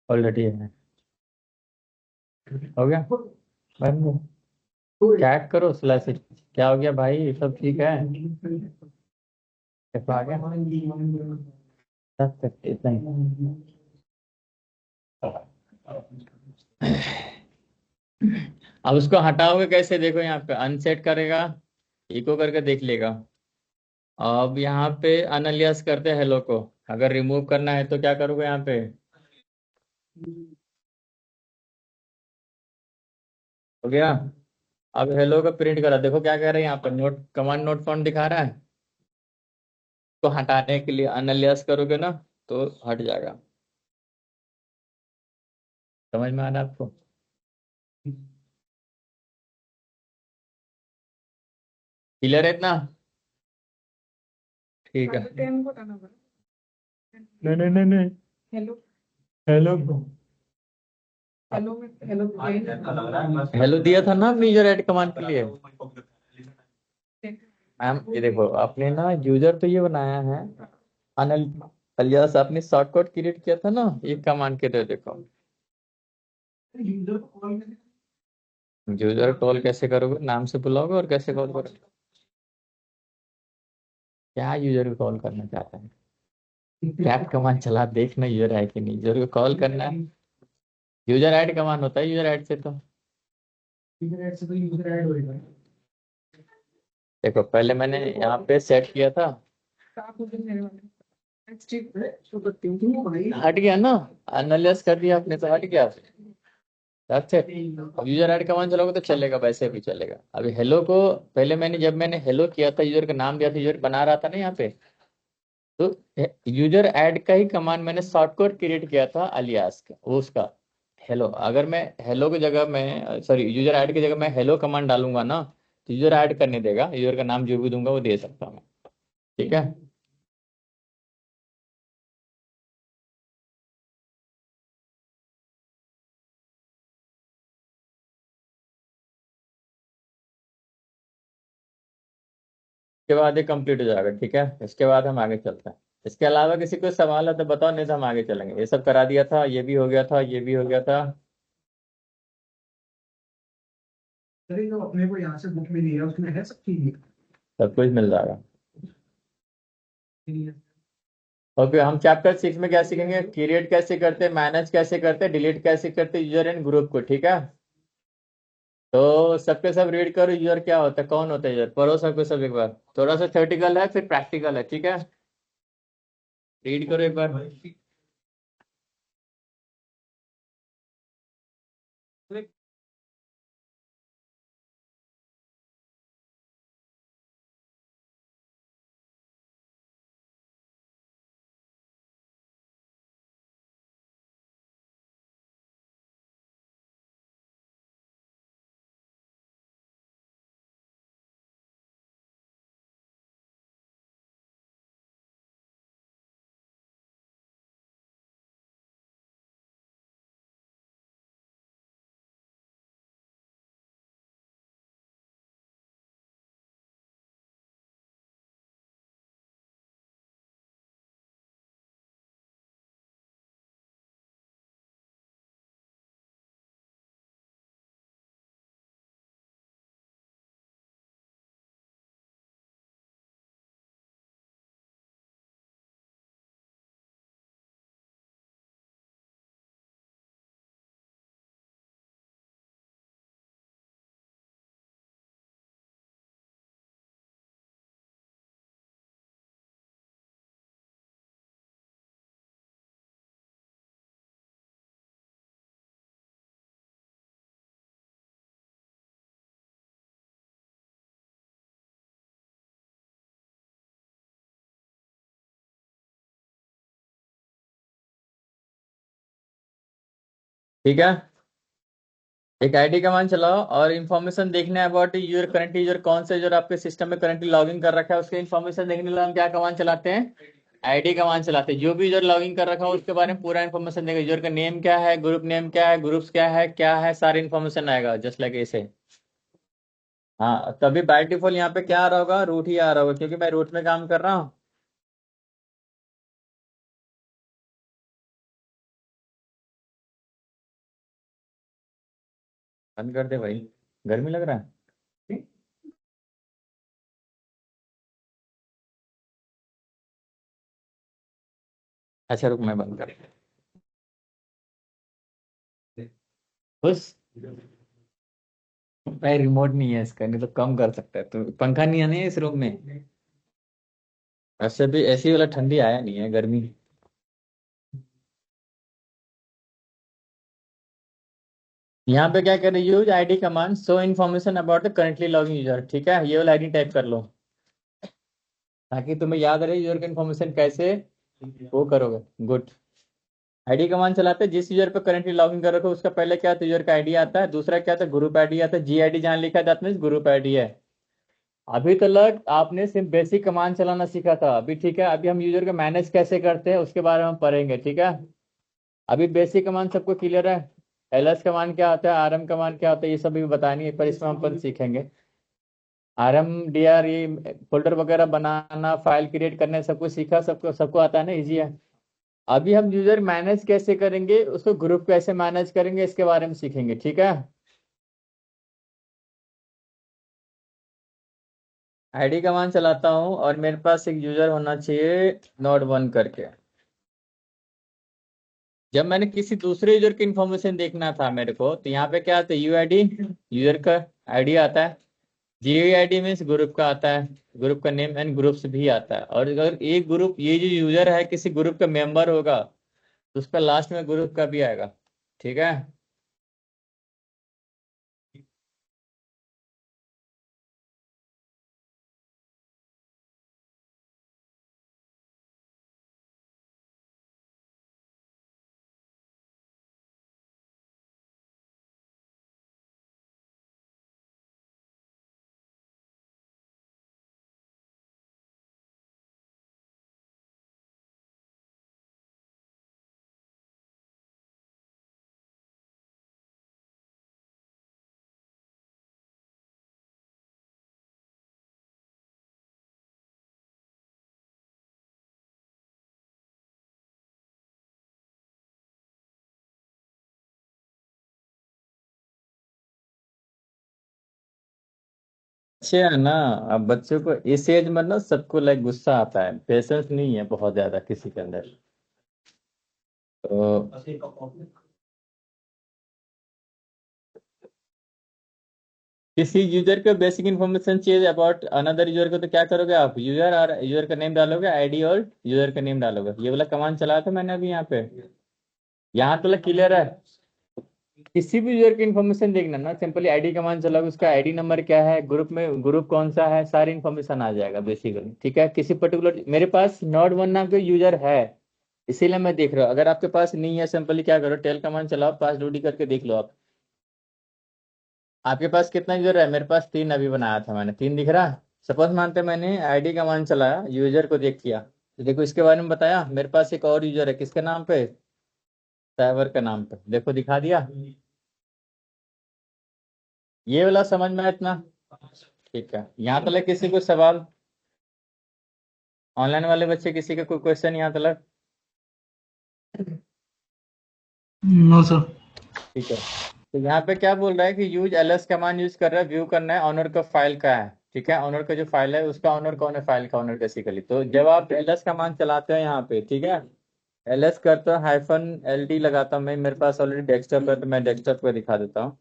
ऑलरेडी है, हो गया। बन गया। चैट करो स्लैश, क्या हो गया भाई, सब ठीक है, कैसा आ गया, बस इतना ही। अब उसको हटाओगे कैसे, देखो यहाँ पे अनसेट करेगा, इको करके देख लेगा। अब यहाँ पे अनअलियास करते हैं हेलो को, अगर रिमूव करना है तो क्या करोगे यहाँ पे, हो गया। अब हेलो का प्रिंट करा, देखो क्या कह रहा है यहाँ पर, नोट कमांड नोट फाउंड दिखा रहा है। तो हटाने के लिए अनअलियास करोगे ना तो हट जाएगा। समझ में आ रहा है आपको। क्लियर है इतना। ठीक है। 10 को करना पड़ा। नहीं नहीं नहीं नहीं, हेलो हेलो हेलो में हेलो हेलो दिया था ना आपने यूजर ऐड कमांड के लिए। मैम ये देखो, आपने ना यूजर तो ये बनाया है, अनल अलियास आपने शॉर्टकट क्रिएट किया था ना ये कमांड के लिए, देखो। यूजर कॉल कैसे करोगे, नाम से बुलाओगे और कैसे कॉल करोगे, क्या यूजर को कॉल करना चाहता है, कैट कमांड चला देखना यूजर है कि नहीं, यूजर को कॉल करना है। यूजर ऐड कमांड होता है यूजर ऐड से, तो यूजर ऐड होएगा। देखो पहले मैंने यहाँ पे सेट किया था, आप उधर मेरे वाले नेक्स्ट वीक हट गया ना, अनलियास कर दिया आपने तो हट गया। That's it। अब यूजर ऐड कमांड चलोगे तो चलेगा, वैसे भी चलेगा। अभी हेलो को पहले मैंने जब मैंने हेलो किया था, यूजर का नाम दिया था, यूजर बना रहा था ना यहाँ पे, तो यूजर ऐड का ही कमांड मैंने शॉर्टकट क्रिएट किया था अलियास का, वो उसका हेलो। अगर मैं हेलो की जगह में, सॉरी यूजर ऐड की जगह मैं हेलो कमांड डालूंगा ना, तो यूजर ऐड करने देगा, यूजर का नाम जो भी दूंगा वो दे सकता हूँ मैं। ठीक है। इसके बाद ये कंप्लीट हो जाएगा, ठीक है, इसके बाद हम आगे चलते हैं। इसके अलावा किसी को सवाल है तो बताओ, नहीं तो हम आगे चलेंगे। ये सब करा दिया था, ये भी हो गया था, ये भी हो गया था। अरे जो अपने को यहाँ से बुक मिली है उसमें है सब चीज। सब कुछ मिल जाएगा। ओके, हम चैप्टर 6 में क्या सीखेंगे, क्रिएट कैसे करते हैं, मैनेज कैसे करते हैं, डिलीट कैसे करते हैं यूजर एंड ग्रुप को, ठीक है। तो सबके सब रीड करो, यूजर क्या होता है, कौन होता है यूजर, पढ़ो सबके सब एक बार, थोड़ा सा थ्योरेटिकल है फिर प्रैक्टिकल है, ठीक है। रीड करो एक बार। ठीक है। एक आईडी कमांड चलाओ और इन्फॉर्मेशन देखना है अबाउट यूजर, करंट यूजर कौन से यूजर आपके सिस्टम में करंटली लॉगिन कर रखा है, उसके इन्फॉर्मेशन देखने के लिए हम क्या कमांड चलाते हैं, आईडी कमांड चलाते हैं। जो भी यूजर लॉगिन कर रखा हो उसके बारे में पूरा इन्फॉर्मेशन देगा, यूजर का नेम क्या है, ग्रुप नेम क्या है, ग्रुप्स क्या है, सारी इन्फॉर्मेशन आएगा जस्ट लाइक ऐसे। हाँ, तभी बाय डिफॉल्ट यहाँ पे क्या आ रहा होगा, रूट ही आ रहा होगा, क्योंकि मैं रूट में काम कर रहा हूँ। बंद कर दे भाई, गर्मी लग रहा है। अच्छा रुक, मैं बंद कर खुश। भाई रिमोट नहीं है इसका, नहीं तो कम कर सकता है, तो पंखा नहीं आने इस रूम में। वैसे भी एसी वाला ठंडी आया नहीं है, गर्मी। यहाँ पे क्या करें, use ID command show information about the currently logging user. ठीक है, ये वाला आईडी टाइप कर लो ताकि तुम्हें याद रहे यूजर की इन्फॉर्मेशन कैसे वो करोगे। गुड। आईडी कमांड चलाते हैं, जिस यूजर पे करंटली लॉगिन कर रखो उसका पहले क्या आता है, यूजर का आईडी आता है, दूसरा क्या आता है, ग्रुप आईडी आता है। जी आईडी जहाँ लिखा है दैट मीन्स ग्रुप आईडी है। अभी तक आपने सिर्फ बेसिक कमांड चलाना सीखा था, अभी ठीक है, अभी हम यूजर को मैनेज कैसे करते हैं उसके बारे में हम पढ़ेंगे। ठीक है, अभी बेसिक कमांड सबको क्लियर है, एलएस कमांड क्या होता है, आरएम कमांड क्या होता है, ये सब भी बतानी है, पर इसमें हम अपन सीखेंगे। आरएम डीआर ये फोल्डर वगैरह बनाना, फाइल क्रिएट करने सब कुछ सीखा, सबको सबको आता है ना, इजी है। अभी हम यूजर मैनेज कैसे करेंगे, उसको ग्रुप कैसे मैनेज करेंगे, इसके बारे में सीखेंगे। ठीक है, आईडी कमांड चलाता हूँ और मेरे पास एक यूजर होना चाहिए नोड 1 करके। जब मैंने किसी दूसरे यूजर की इन्फॉर्मेशन देखना था मेरे को, तो यहाँ पे क्या आता है, यू आई डी, यूजर का आईडी आता है, जी आई डी मीन्स ग्रुप का आता है, ग्रुप का नेम एंड ग्रुप्स भी आता है। और अगर एक ग्रुप, ये जो यूजर है किसी ग्रुप का मेंबर होगा तो उसका लास्ट में ग्रुप का भी आएगा। ठीक है, अच्छे है ना। अब बच्चों को इस एज में ना सबको लाइक गुस्सा आता है, पेशेंस नहीं है बहुत ज्यादा किसी के अंदर। तो किसी यूजर को बेसिक इन्फॉर्मेशन चाहिए अबाउट अनदर यूजर को, तो क्या करोगे आप, यूजर और यूजर का नेम डालोगे, आईडी और यूजर का नेम डालोगे। ये वाला कमांड चलाया था मैंने अभी यहाँ पे, यहाँ तो क्लियर है। किसी भी यूजर की इन्फॉर्मेशन देखना ना, सिंपली आईडी कमांड चलाओगे, उसका आईडी नंबर क्या है, ग्रुप में ग्रुप कौन सा है, सारी इन्फॉर्मेशन आ जाएगा बेसिकली। ठीक है, किसी पर्टिकुलर, मेरे पास नोड 1 नाम का यूजर है इसीलिए मैं देख रहा हूँ। अगर आपके पास नहीं है, सिंपली क्या करो, टेल कमांड चलाओ, पास ड्यूटी करके देख लो आप। आपके पास कितना यूजर है, मेरे पास 3 अभी बनाया था मैंने, 3 दिख रहा है। सपोज मानते मैंने आईडी कमांड चलाया, यूजर को देख किया, तो देखो इसके बारे में बताया, मेरे पास एक और यूजर है, किसके नाम पे, साइबर के नाम पे, देखो दिखा दिया। ये वाला समझ में आया इतना। ठीक है, यहाँ तक किसी को सवाल, ऑनलाइन वाले बच्चे किसी का कोई क्वेश्चन यहाँ तक। No sir. ठीक है, तो यहाँ पे क्या बोल रहा है कि यूज एलएस कमांड यूज कर रहा है, व्यू करना है ऑनर का फाइल का है। ठीक है, ऑनर का जो फाइल है उसका ऑनर कौन है, फाइल का ऑनर बेसिकली। तो जब आप एलएस कमांड चलाते हो यहाँ पे, ठीक है, एलएस करता हूँ, हाइफन एलडी लगाता हूँ मैं, मेरे पास ऑलरेडी डेस्कटॉप है तो मैं डेस्कटॉप पे दिखा देता हूँ।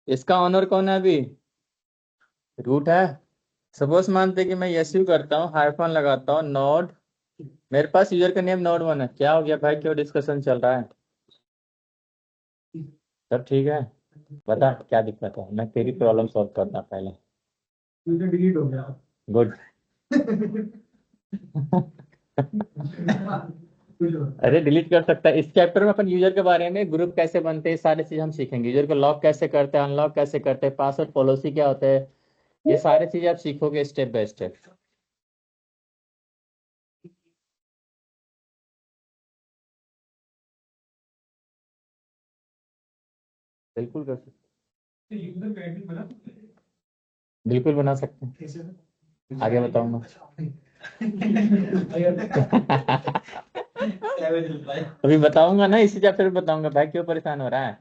इसका ऑनर कौन है अभी, रूट है। सपोज मानते कि मैं यू करता हूँ, हाइफन लगाता हूँ नोड, मेरे पास यूजर का नेम नोड 1 है। क्या हो गया भाई, क्यों डिस्कशन चल रहा है, सब ठीक है, बता क्या दिक्कत है, मैं तेरी प्रॉब्लम सॉल्व करता हूँ पहले। यूजर डिलीट हो गया। गुड। अरे डिलीट कर सकता है। इस चैप्टर में अपन यूजर के बारे में, ग्रुप कैसे बनते हैं, सारी चीज हम सीखेंगे। यूजर को लॉक कैसे करते हैं, अनलॉक कैसे करते हैं, पासवर्ड पॉलिसी क्या होता है, ये सारी चीजें आप सीखोगे स्टेप बाय स्टेप। बिल्कुल कर सकते, बिल्कुल बना सकते हैं, आगे बताऊंगा। अभी बताऊंगा ना, इसी चैप्टर में बताऊंगा भाई, क्यों परेशान हो रहा है।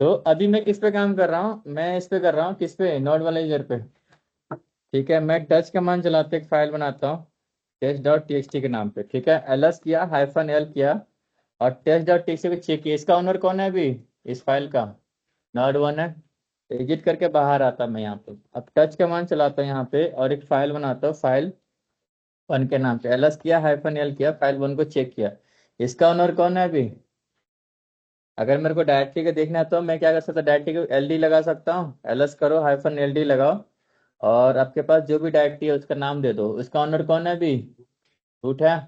तो अभी मैं किस पे काम कर रहा हूँ, मैं इस पे कर रहा हूँ, किस पे, नोड वाले यूजर पे। ठीक है, मैं टच कमांड चलाते एक फाइल बनाता हूँ test.txt के नाम पे। ठीक है, ls किया, -l किया, और test.txt को चेक किया। इसका ओनर कौन है अभी इस फाइल का, नोड वन है। एग्जिट करके बाहर आता मैं यहाँ पे। अब टच कमांड चलाता हूँ यहाँ पे और एक फाइल बनाता हूँ, फाइल वन के नाम पे। ls किया, -l किया, फाइल वन को चेक किया। इसका ओनर कौन है अभी। अगर मेरे को डायरेक्टरी का देखना है तो मैं क्या कर सकता हूँ, डायरेक्टरी को LD लगा सकता हूँ, ls करो -LD लगाओ, और आपके पास जो भी डायरेक्टरी है उसका नाम दे दो। इसका ऑनर कौन है अभी, रूट है।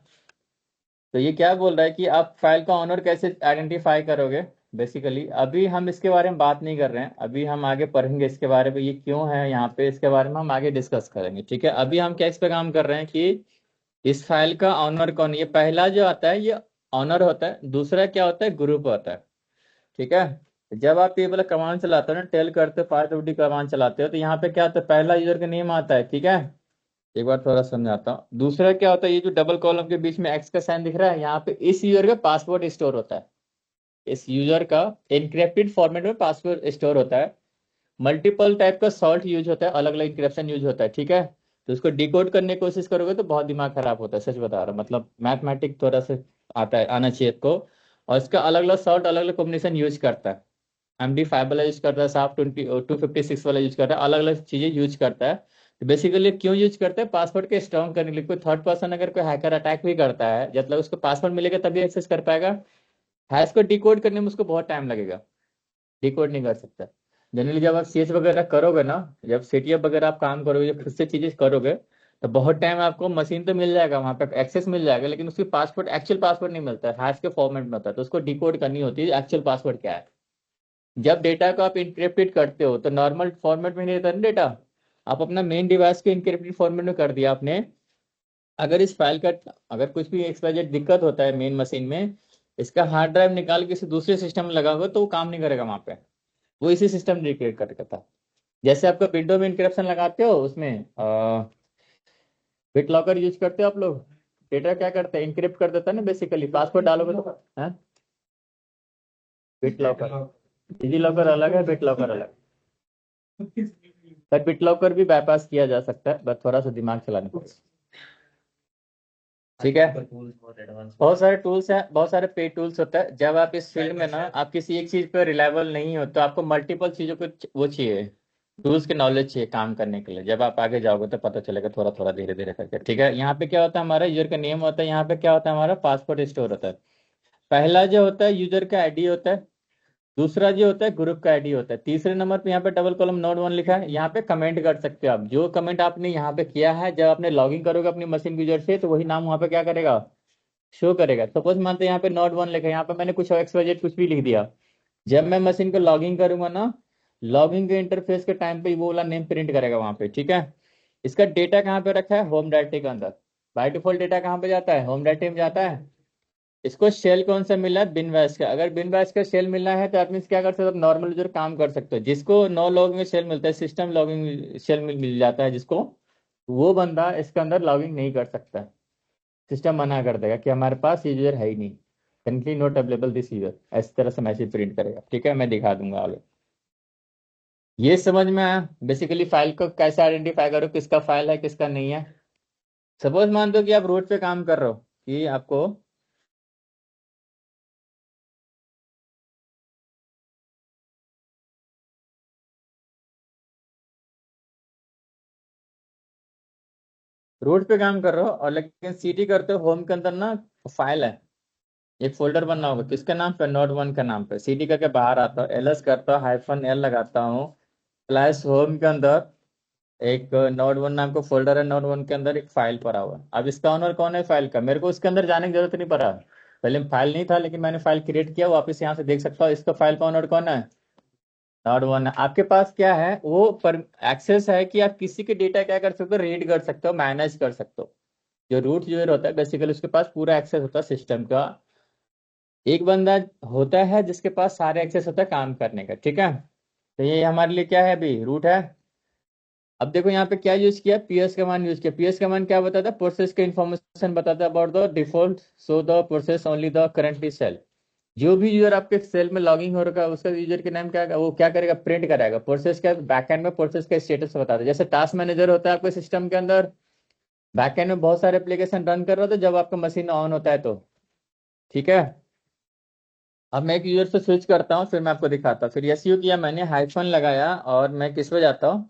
तो ये क्या बोल रहा है कि आप फाइल का ऑनर कैसे आइडेंटिफाई करोगे। बेसिकली अभी हम इसके बारे में बात नहीं कर रहे हैं, अभी हम आगे पढ़ेंगे इसके बारे में, ये क्यों है यहाँ पे, इसके बारे में हम आगे डिस्कस करेंगे। ठीक है, अभी हम क्या इस पे काम कर रहे हैं कि इस फाइल का ऑनर कौन है। ये पहला जो आता है ये ऑनर होता है, दूसरा क्या होता है, ग्रुप होता है। ठीक है, जब आप ये वाला कमांड चलाते हो ना, टेल करते हो, पार्ट कमांड चलाते हो, तो यहाँ पे क्या होता है, पहला यूजर का नेम आता है। ठीक है, एक बार थोड़ा समझाता हूँ। दूसरा क्या होता है, ये जो डबल कॉलम के बीच में एक्स का साइन दिख रहा है, यहाँ पे इस यूजर का पासवर्ड स्टोर होता है। इस यूजर का एनक्रिप्टेड फॉर्मेट में पासवर्ड स्टोर होता है। मल्टीपल टाइप का सॉल्ट यूज होता है, अलग अलग इंक्रिप्शन यूज होता है। ठीक है, तो उसको डिकोड करने की कोशिश करोगे तो बहुत दिमाग खराब होता है, सच बता रहा हूँ। मतलब मैथमेटिक थोड़ा सा आता है, आना चाहिए को। और इसका अलग अलग सॉल्ट, अलग अलग कॉम्बिनेशन यूज करता है। MD5 वाला यूज करता है, साफ 256 वाला यूज करता है, अलग अलग चीजें यूज करता है। तो बेसिकली क्यों यूज करते हैं, पासवर्ड के स्ट्रॉन्ग करने के लिए। कोई थर्ड पर्सन अगर कोई हैकर अटैक भी करता है, मतलब उसको पासवर्ड मिलेगा तभी एक्सेस कर पाएगा। हैश को डिकोड करने में उसको बहुत टाइम लगेगा, डिकोड नहीं कर सकता। जनरली जब आप CS वगैरह करोगे ना, जब सेटअप वगैरह आप काम करोगे, जब खुद से चीजें करोगे, तो बहुत टाइम आपको मशीन तो मिल जाएगा, वहां पे एक्सेस मिल जाएगा, लेकिन उसकी पासवर्ड, एक्चुअल पासवर्ड नहीं मिलता है, हैश के फॉर्मेट में होता है। तो उसको डिकोड करनी होती है एक्चुअल पासवर्ड क्या है। जब डेटा को आप इंक्रिप्टेड करते हो तो नॉर्मल फॉर्मेट में नहीं रहता ना डेटा, आप अपना मेन डिवाइस को इंक्रिप्टेड फॉर्मेट में कर दिया आपने। अगर इस फाइल का, अगर कुछ भी एक्सपाइजेड दिक्कत होता है मेन मशीन में, इसका हार्ड ड्राइव निकाल के किसी दूसरे सिस्टम में लगाओगे तो वो काम नहीं करेगा वहां पे, वो इसी सिस्टम में रिक्रिएट करेगा था। जैसे आपका विंडो में इंक्रिप्शन लगाते हो, उसमें बिट लॉकर यूज करते हो आप लोग, डेटा क्या करते हैं, इंक्रिप्ट कर देता है ना बेसिकली, पासवर्ड डालोगे तो है। बिट लॉकर, डिजी लॉकर अलग है, बिट लॉकर अलग। सर बिट लॉकर भी बाईपास किया जा सकता है, बस थोड़ा सा दिमाग चलाने पड़ेगा। ठीक है, बहुत सारे टूल्स हैं, बहुत सारे पे टूल्स होता है। जब आप इस फील्ड में ना, आप किसी एक चीज पर रिलायबल नहीं हो तो आपको मल्टीपल चीजों को वो चाहिए, टूल्स की नॉलेज चाहिए काम करने के लिए। जब आप आगे जाओगे तो पता चलेगा थोड़ा थोड़ा, धीरे धीरे करके। ठीक है, यहाँ पे क्या होता है, हमारा यूजर का नेम होता है, यहाँ पे क्या होता है, हमारा पासवर्ड स्टोर होता है। पहला जो होता है यूजर का आईडी होता है, दूसरा जो होता है ग्रुप का आईडी होता है, तीसरे नंबर पे यहाँ पे डबल कॉलम नोड वन लिखा है। यहाँ पे कमेंट कर सकते हो आप, जो कमेंट आपने यहाँ पे किया है, जब आपने लॉगिन करोगे अपनी मशीन यूजर से, तो वही नाम वहाँ पे क्या करेगा, शो करेगा। सपोज मानते हैं यहाँ पे नोड वन लिखा है, यहाँ पे मैंने कुछ XYZ कुछ भी लिख दिया। जब मैं मशीन को लॉगिन करूंगा ना, लॉगिन के इंटरफेस के टाइम पे वो वाला नेम प्रिंट करेगा वहां पे। ठीक है, इसका डेटा कहाँ पे रखा है, होम डायरेक्टरी के अंदर। बाय डिफॉल्ट डेटा कहाँ पे जाता है, होम डायरेक्टरी में जाता है। इसको शेल कौन सा मिला है, बिन बैश का। अगर बिन बैश का शेल मिलना है तो आप मीन्स क्या कर सकते हो, नॉर्मल यूजर काम कर सकते हो। जिसको नो लॉगिंग में शेल मिलता है, सिस्टम लॉगिंग शेल मिल जाता है जिसको, वो बंदा इसके अंदर लॉगिंग नहीं कर सकता। सिस्टम मना कर देगा कि हमारे पास ये यूजर है ही नहीं, currently not available this user, इस तरह से मैसेज प्रिंट करेगा। ठीक है, मैं दिखा दूंगा आगे। ये समझ में आया बेसिकली फाइल को कैसे आइडेंटिफाई करो, किसका फाइल है किसका नहीं है। सपोज मान दो कि आप रूट पे काम कर रहे हो, कि आपको रूट पे काम कर रहे हो, और लेकिन सीटी करते हो होम के अंदर ना, फाइल है, एक फोल्डर बनना होगा किसके नाम पे, नोड वन के नाम पे। सीटी करके बाहर आता हूँ, ls करता हूँ, -l लगाता हूँ, स्लैश होम के अंदर एक नोड वन नाम का फोल्डर है, नोड वन के अंदर एक फाइल पड़ा हुआ है। अब इसका ऑनर कौन है फाइल का, मेरे को उसके अंदर जाने की जरूरत नहीं पड़ा। पहले फाइल नहीं था, लेकिन मैंने फाइल क्रिएट किया, वापस यहाँ से देख सकता हूँ इसका फाइल का ऑनर कौन है, नोड वन है। आपके पास क्या है वो पर एक्सेस है कि आप किसी के डेटा क्या कर सकते हो, रीड कर सकते हो, मैनेज कर सकते हो। जो रूट यूजर होता है बेसिकली उसके पास पूरा एक्सेस होता है सिस्टम का। एक बंदा होता है जिसके पास सारे एक्सेस होता है काम करने का, ठीक है। तो ये हमारे लिए क्या है, अभी रूट है। अब देखो यहाँ पे क्या यूज किया, पीएस कमांड यूज किया। पीएस कमांड क्या बताता है, प्रोसेस के इन्फॉर्मेशन बताता है about the default, so the process only the currently shell. जो भी यूजर आपके सेल में लॉगिंग हो रखा है उसका यूजर के नाम क्या है, वो क्या करेगा, प्रिंट कराएगा। प्रोसेस का बैकएंड में प्रोसेस का स्टेटस बताता है। जैसे टास्क मैनेजर होता है आपके सिस्टम के अंदर, बैकएंड में बहुत सारे एप्लीकेशन रन कर रहा था जब आपका मशीन ऑन होता है तो, ठीक है। अब मैं एक यूजर से स्विच करता हूँ, फिर मैं आपको दिखाता हूँ। फिर एसयू किया मैंने, हाइफन लगाया, और मैं किस पे जाता हूँ,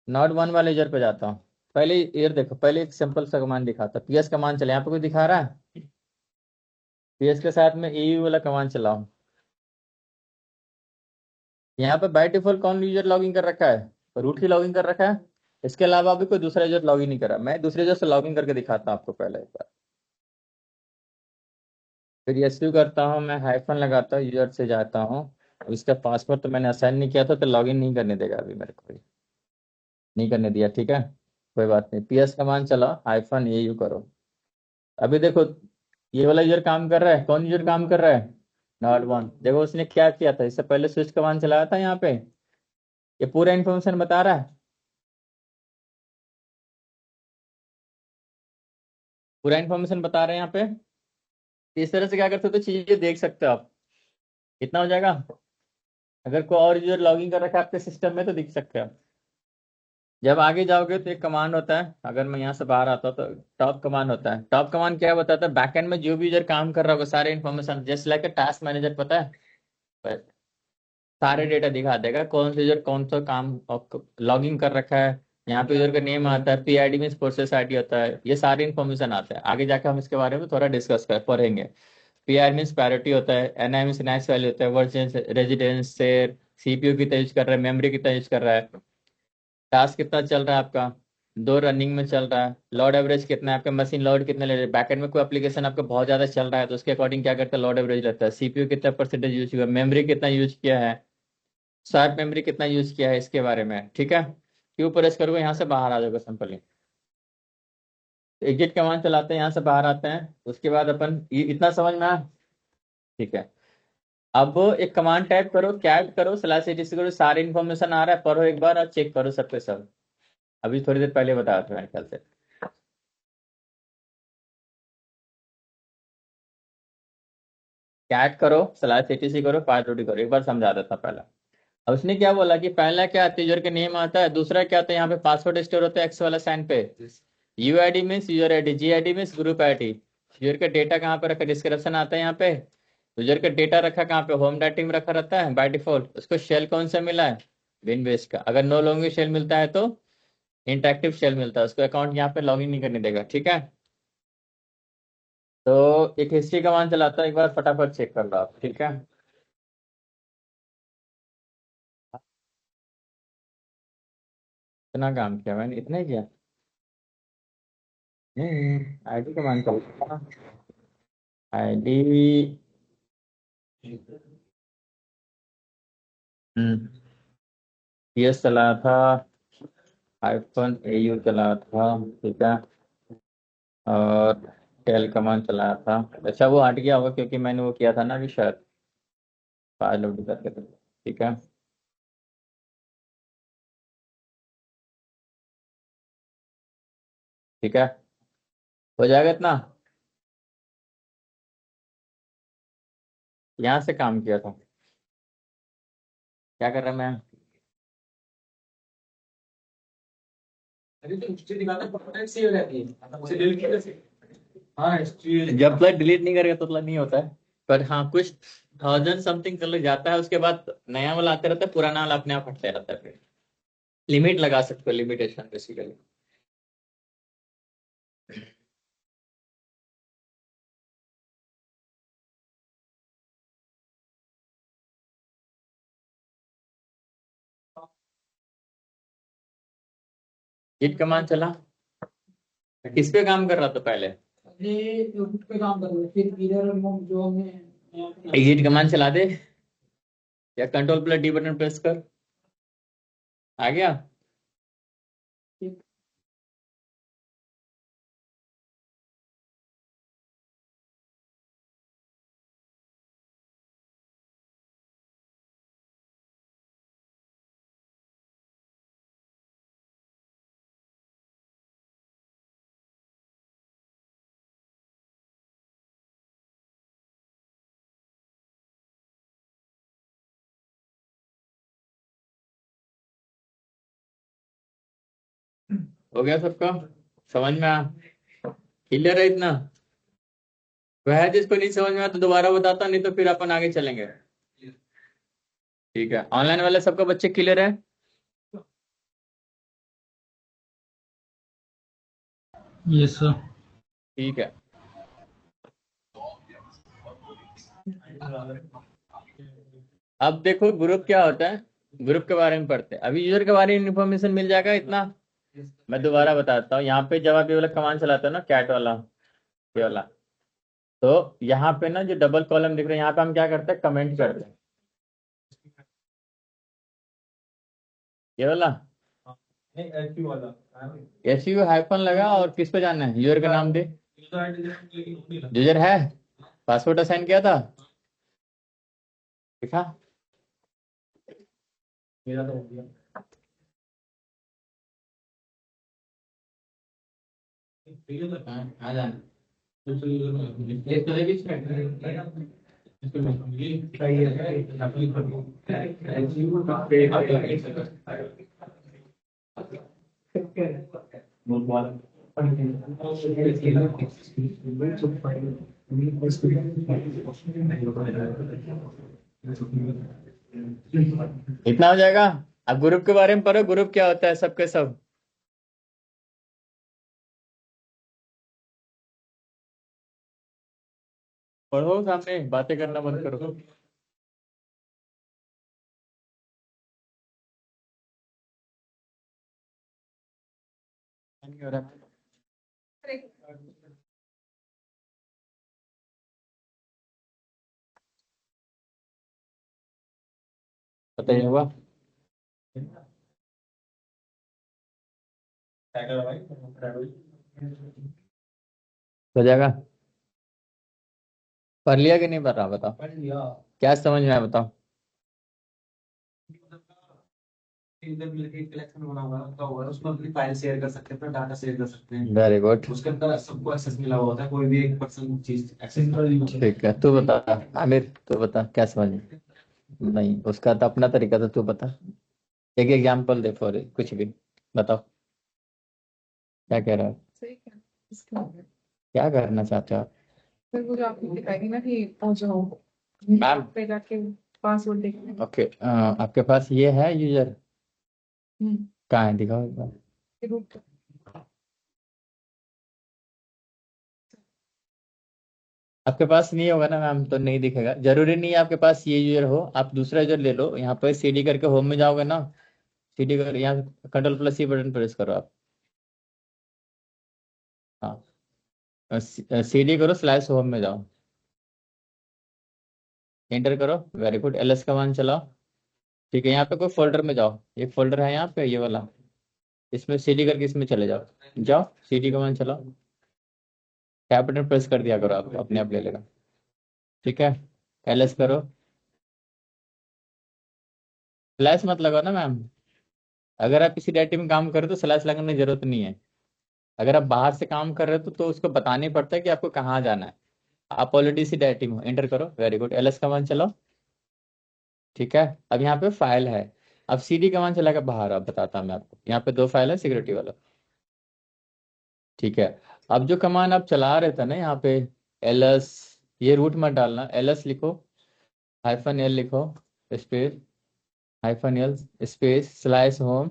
नॉट वन वाले यूजर पे जाता हूँ। पहले ये देखो, पहले एक सिंपल सा कमांड दिखाता हूँ, पीएस कमांड चले, यहाँ पे कुछ दिखा रहा है, पीएस के साथ में एयू वाला कमांड चलाओ। यहाँ पे बाय डिफॉल्ट कौन यूजर लॉगिन कर रखा है, रूट ही लॉगिन कर रखा है। इसके अलावा अभी कोई दूसरा यूजर लॉगिन नहीं करा। मैं दूसरे यूजर से लॉगिन करके दिखाता हूँ आपको पहले एक बार। फिर एसयू करता हूँ मैं, हाइफन लगाता हूँ, यूजर से जाता हूँ। अब इसका पासवर्ड तो मैंने असाइन नहीं किया था, तो लॉगिन नहीं करने देगा अभी मेरे को, नहीं करने दिया, ठीक है। कोई बात नहीं, पीएस कमांड चलाओ, हाइफन एयू करो। अभी देखो ये वाला यूजर काम कर रहा है, कौन यूजर काम कर रहा है, नॉट वन। देखो उसने क्या किया था, इससे पहले स्विच कमांड चलाया था यहाँ पे, ये पूरा इन्फॉर्मेशन बता रहा है, पूरा इन्फॉर्मेशन बता रहे हैं यहाँ पे। इस तरह से क्या कर सकते हो, चीजें देख सकते हो आप। कितना हो जाएगा, अगर कोई और यूजर लॉगिन कर रखा है आपके सिस्टम में तो दिख सकते हो। जब आगे जाओगे तो एक कमांड होता है, अगर मैं यहाँ से बाहर आता हूँ तो टॉप कमांड होता है। टॉप कमांड क्या बताता है, बैकएंड में जो भी यूजर काम कर रहा होगा सारे information, just like task manager, पता है, सारे डेटा दिखा देगा, कौन सा यूजर कौन सा काम लॉगिंग कर रखा है। यहाँ पे यूजर का नेम आता है, पीआईडी मीन्स प्रोसेस आईडी होता है, ये सारी इन्फॉर्मेशन आता है। आगे जाके हम इसके बारे में थोड़ा डिस्कस कर पढ़ेंगे। पीआर मीन्स प्रायोरिटी होता है, एनआई मीन्स नेक्स्ट वैल्यू होता है, वर्ड रेजिडेंस शेयर, सीपीयू कितना यूज कर रहा है, मेमोरी कितना यूज कर रहा है, टास्क कितना चल रहा है आपका, दो रनिंग में चल रहा है, लोड एवरेज कितना है, आपका मशीन लोड कितना ले रहा है। बैकएंड में कोई एप्लीकेशन आपका बहुत ज्यादा चल रहा है तो उसके अकॉर्डिंग क्या करता है, लोड एवरेज रहता है। सीपीयू कितना परसेंटेज यूज हुआ, मेमोरी कितना यूज किया है, शार्प मेमोरी कितना यूज किया है, इसके बारे में, ठीक है। क्यू प्रेस करोगे यहाँ से बाहर आ जाओगे सिंपली। एग्जिट कमांड चलाते हैं, यहाँ से बाहर आते हैं। उसके बाद अपन ये इतना समझ में आया, ठीक है। अब एक कमांड टाइप करो, कैट करो स्लैश एटीसी करो, सारे इन्फॉर्मेशन आ रहा है, पढ़ो एक बार और चेक करो सब पे सब। अभी थोड़ी देर पहले बताया था मेरे ख्याल से। कैट करो स्लैश एटीसी करो, पार्ट करो, एक बार समझा देता पहले। अब उसने क्या बोला कि पहला क्या आता है, यूजर का नेम आता है, दूसरा क्या आता है, यहाँ पे पासवर्ड स्टोर होता है एक्स वाला साइन पे, UID means user ID, GID means group ID. User का डेटा कहाँ पे रखा, डिस्क्रिप्शन आता है यहाँ पे। यूजर का डेटा रखा कहाँ पे, होम डायरेक्टरी में रखा रहता है बाय डिफॉल्ट। उसको शेल कौन सा मिला है, विन बेस का। अगर नो लॉन्ग शेल मिलता है तो इंटरेक्टिव शेल मिलता है, उसको अकाउंट यहाँ पे लॉगिन नहीं करने देगा, ठीक है। तो एक हिस्ट्री कमांड चलाता है, एक बार फटाफट चेक कर लो आप, ठीक है। इतना काम किया मैंने, इतना ही किया, आईडी कमांड चलाता, आईडी, यस चला था, हाइफन एयू चला था, ठीक है। और टेल कमांड चलाया था। अच्छा वो हट गया होगा क्योंकि मैंने वो किया था ना अभी शायद, फाइल लोड करके थे, ठीक है। ठीक है, हो जाएगा इतना। यहाँ से काम किया था, क्या कर रहा मैं, अरे तो हिस्ट्री दिखाता परमानेंट सेव रहती है, उसे डिलीट कैसे? हाँ हिस्ट्री जब तक डिलीट नहीं करेगा तो नहीं होता है। पर हाँ कुछ थाउजेंड समथिंग चल जाता है, उसके बाद नया वाला आते रहता है, पुराना वाला अपने आप हटता रहता है। फिर लिमिट लगा सकते हो, लिमिटेशन बेसिकली। git कमांड चला, किस पे काम कर रहा था पहले? ये रूट पे काम कर रहे थे, फिर इधर जो हमने एग्जिट कमांड चला दे या कंट्रोल+D बटन प्रेस कर, आ गया? हो गया सबका? समझ में आ, क्लियर है इतना? वह जिसको नहीं समझ में आया तो दोबारा बताता, नहीं तो फिर अपन आगे चलेंगे। ठीक है, ऑनलाइन वाले सबका बच्चे क्लियर है? Yes sir. ठीक है, अब देखो ग्रुप क्या होता है, ग्रुप के बारे में पढ़ते हैं। अभी यूजर के बारे में इंफॉर्मेशन मिल जाएगा इतना। मैं दोबारा बताता हूँ, यहाँ पे जब आप ये वाला कमांड चलाते हो ना, कैट वाला, ये वाला, तो यहाँ पे ना जो डबल कॉलम दिख रहे हैं, यहाँ पे हम क्या करते हैं, कमेंट करते हैं। ये वाला SU हाइफन लगा और किस पे जाना है, यूजर का नाम दे। यूजर है, पासवर्ड असाइन किया था, देखा? मेरा तो हो गया। हाँ, आ जाना। इतना हो जाएगा। अब ग्रुप के बारे में पढ़ो, ग्रुप क्या होता है सबके सब। पढ़ो, सामने बातें करना बंद करो। नहीं हो रहा। पता ही नहीं हुआ। हो जाएगा। पढ़ लिया कि नहीं पढ़ रहा, बताओ क्या समझ में आया, बताओ। इधर मिलके एक कलेक्शन बना हुआ होगा, उसमें अपनी फाइल शेयर कर सकते हैं, अपना डाटा शेयर कर सकते हैं। वेरी गुड, उसके अंदर सबको एक्सेस मिला हुआ होता है, कोई भी एक पर्सन चीज एक्सेस कर। ठीक है। तू बता आमिर, तू बता क्या समझ में? नहीं, उसका तो अपना तरीका था, तू बता। एक एग्जाम्पल दे फॉर कुछ भी, बताओ क्या कह रहा है, सही क्या इसका है? क्या करना चाहते हो आप? फिर वो जो आपने दिखाई ना कि पहुंचाओ मैम, पे जाके पासवर्ड देखना। ओके, आपके पास ये है यूजर, हम्म कहाँ है, दिखाओ एक बार। रूट आपके पास नहीं होगा ना मैम, तो नहीं दिखेगा। जरूरी नहीं है आपके पास ये यूजर हो, आप दूसरा यूजर ले लो। यहाँ पर CD करके होम में जाओगे ना, CD कर, यहाँ कंट्रोल+C बटन प्रेस करो आप। हाँ, CD करो, /होम में जाओ, एंटर करो, वेरी गुड। LS कमांड चलाओ। ठीक है, यहाँ पे कोई फोल्डर में जाओ, एक फोल्डर है यहाँ पे, ये वाला, इसमें CD करके इसमें चले जाओ। जाओ, CD कमांड चलाओ, टैब बटन प्रेस कर दिया करो, आप अपने आप ले लेगा। ठीक है, LS करो, स्लैश मत लगाओ ना मैम। अगर आप किसी डायरेक्टरी में काम कर रहे हो तो स्लैश लगाने की जरूरत नहीं है। अगर आप बाहर से काम कर रहे हो तो उसको बताना ही पड़ता है कि आपको कहाँ जाना है। आप ऑलरेडी इसी डायरेक्टरी में हो, एंटर करो, वेरी गुड। LS कमांड चलाओ। ठीक है, अब यहाँ पे फाइल है। अब CD कमांड चलाकर बाहर आप, बताता हूँ मैं आपको। यहाँ पे 2 फाइल है, सिक्योरिटी वाला। ठीक है, अब जो कमांड आप चला रहे थे ना यहाँ पे, LS, ये रूट मत डालना, LS लिखो, -L लिखो, space -L space /home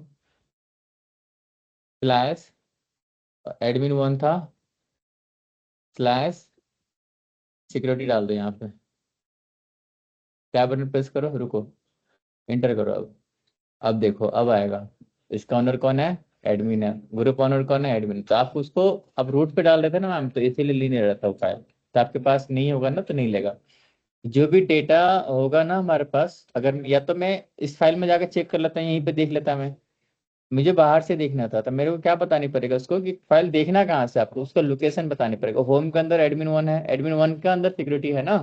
slash admin1 था, स्लैश सिक्योरिटी डाल दो यहाँ पे। टैब बटन प्रेस करो, रुको, एंटर करो। अब देखो, अब आएगा। इसका ओनर कौन है, एडमिन है, ग्रुप ओनर कौन है, एडमिन। तो आप उसको अब रूट पे डाल देते ना मैम, तो इसीलिए ली नहीं रहता वो फाइल। तो आपके पास नहीं होगा ना तो नहीं लेगा। जो भी डेटा होगा ना हमारे पास, अगर या तो मैं इस फाइल में जाकर चेक कर लेता, यहीं पे देख लेता मैं। मुझे बाहर से देखना था तो मेरे को क्या बतानी पड़ेगा उसको कि फाइल देखना कहाँ से, आपको उसका लोकेशन बतानी पड़ेगा। होम के अंदर एडमिन वन है, एडमिन वन के अंदर सिक्योरिटी है ना,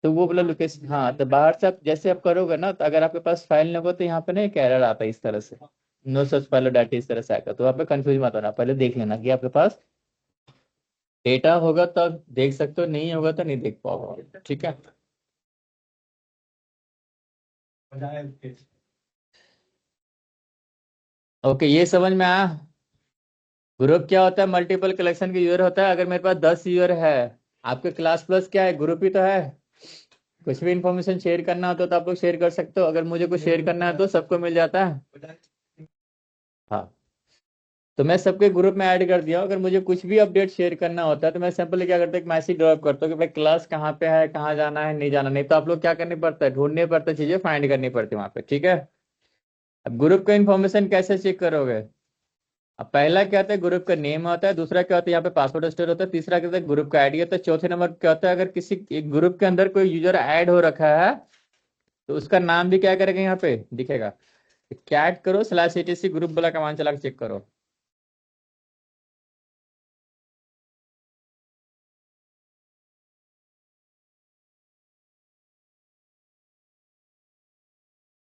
तो वो बोला लोकेशन। हाँ, तो बाहर से आप जैसे आप करोगे ना, तो अगर आपके पास फाइल नहीं होगा तो यहाँ पे ना एक एरर आता है इस तरह से, नो सच फाइल डाटा इस तरह से आएगा। तो आप कंफ्यूज मत होना, पहले देख लेना कि आपके पास डेटा होगा तब देख सकते हो, नहीं होगा तो नहीं देख पाओगे, ठीक है। ओके, ये समझ में आया। ग्रुप क्या होता है, मल्टीपल कलेक्शन के यूजर होता है। अगर मेरे पास 10 यूजर है, आपके क्लास प्लस क्या है, ग्रुप ही तो है। कुछ भी इंफॉर्मेशन शेयर करना हो तो आप लोग शेयर कर सकते हो। अगर मुझे कुछ शेयर करना है तो सबको मिल जाता है। हाँ, तो मैं सबके ग्रुप में ऐड कर दिया हूं। अगर मुझे कुछ भी अपडेट शेयर करना होता है तो मैं सिंपली क्या करता हूँ, एक मैसेज ड्रॉप करता हूँ कि भाई क्लास कहाँ पे है, कहाँ जाना है, नहीं जाना। नहीं तो आप लोग क्या करनी पड़ता है, ढूंढनी पड़ता है, चीजें फाइंड करनी पड़ती है वहां पे, ठीक है। अब ग्रुप का इन्फॉर्मेशन कैसे चेक करोगे। अब पहला क्या होता है, ग्रुप का नेम होता है। दूसरा क्या होता है, यहाँ पे पासवर्ड स्टोर होता है। तीसरा क्या होता है, ग्रुप का आईडी होता है। चौथे नंबर क्या होता है, अगर किसी एक ग्रुप के अंदर कोई यूजर ऐड हो रखा है तो उसका नाम भी क्या करेगा, यहाँ पे दिखेगा। कैट करो /etc ग्रुप वाला कमांड चला के चेक करो।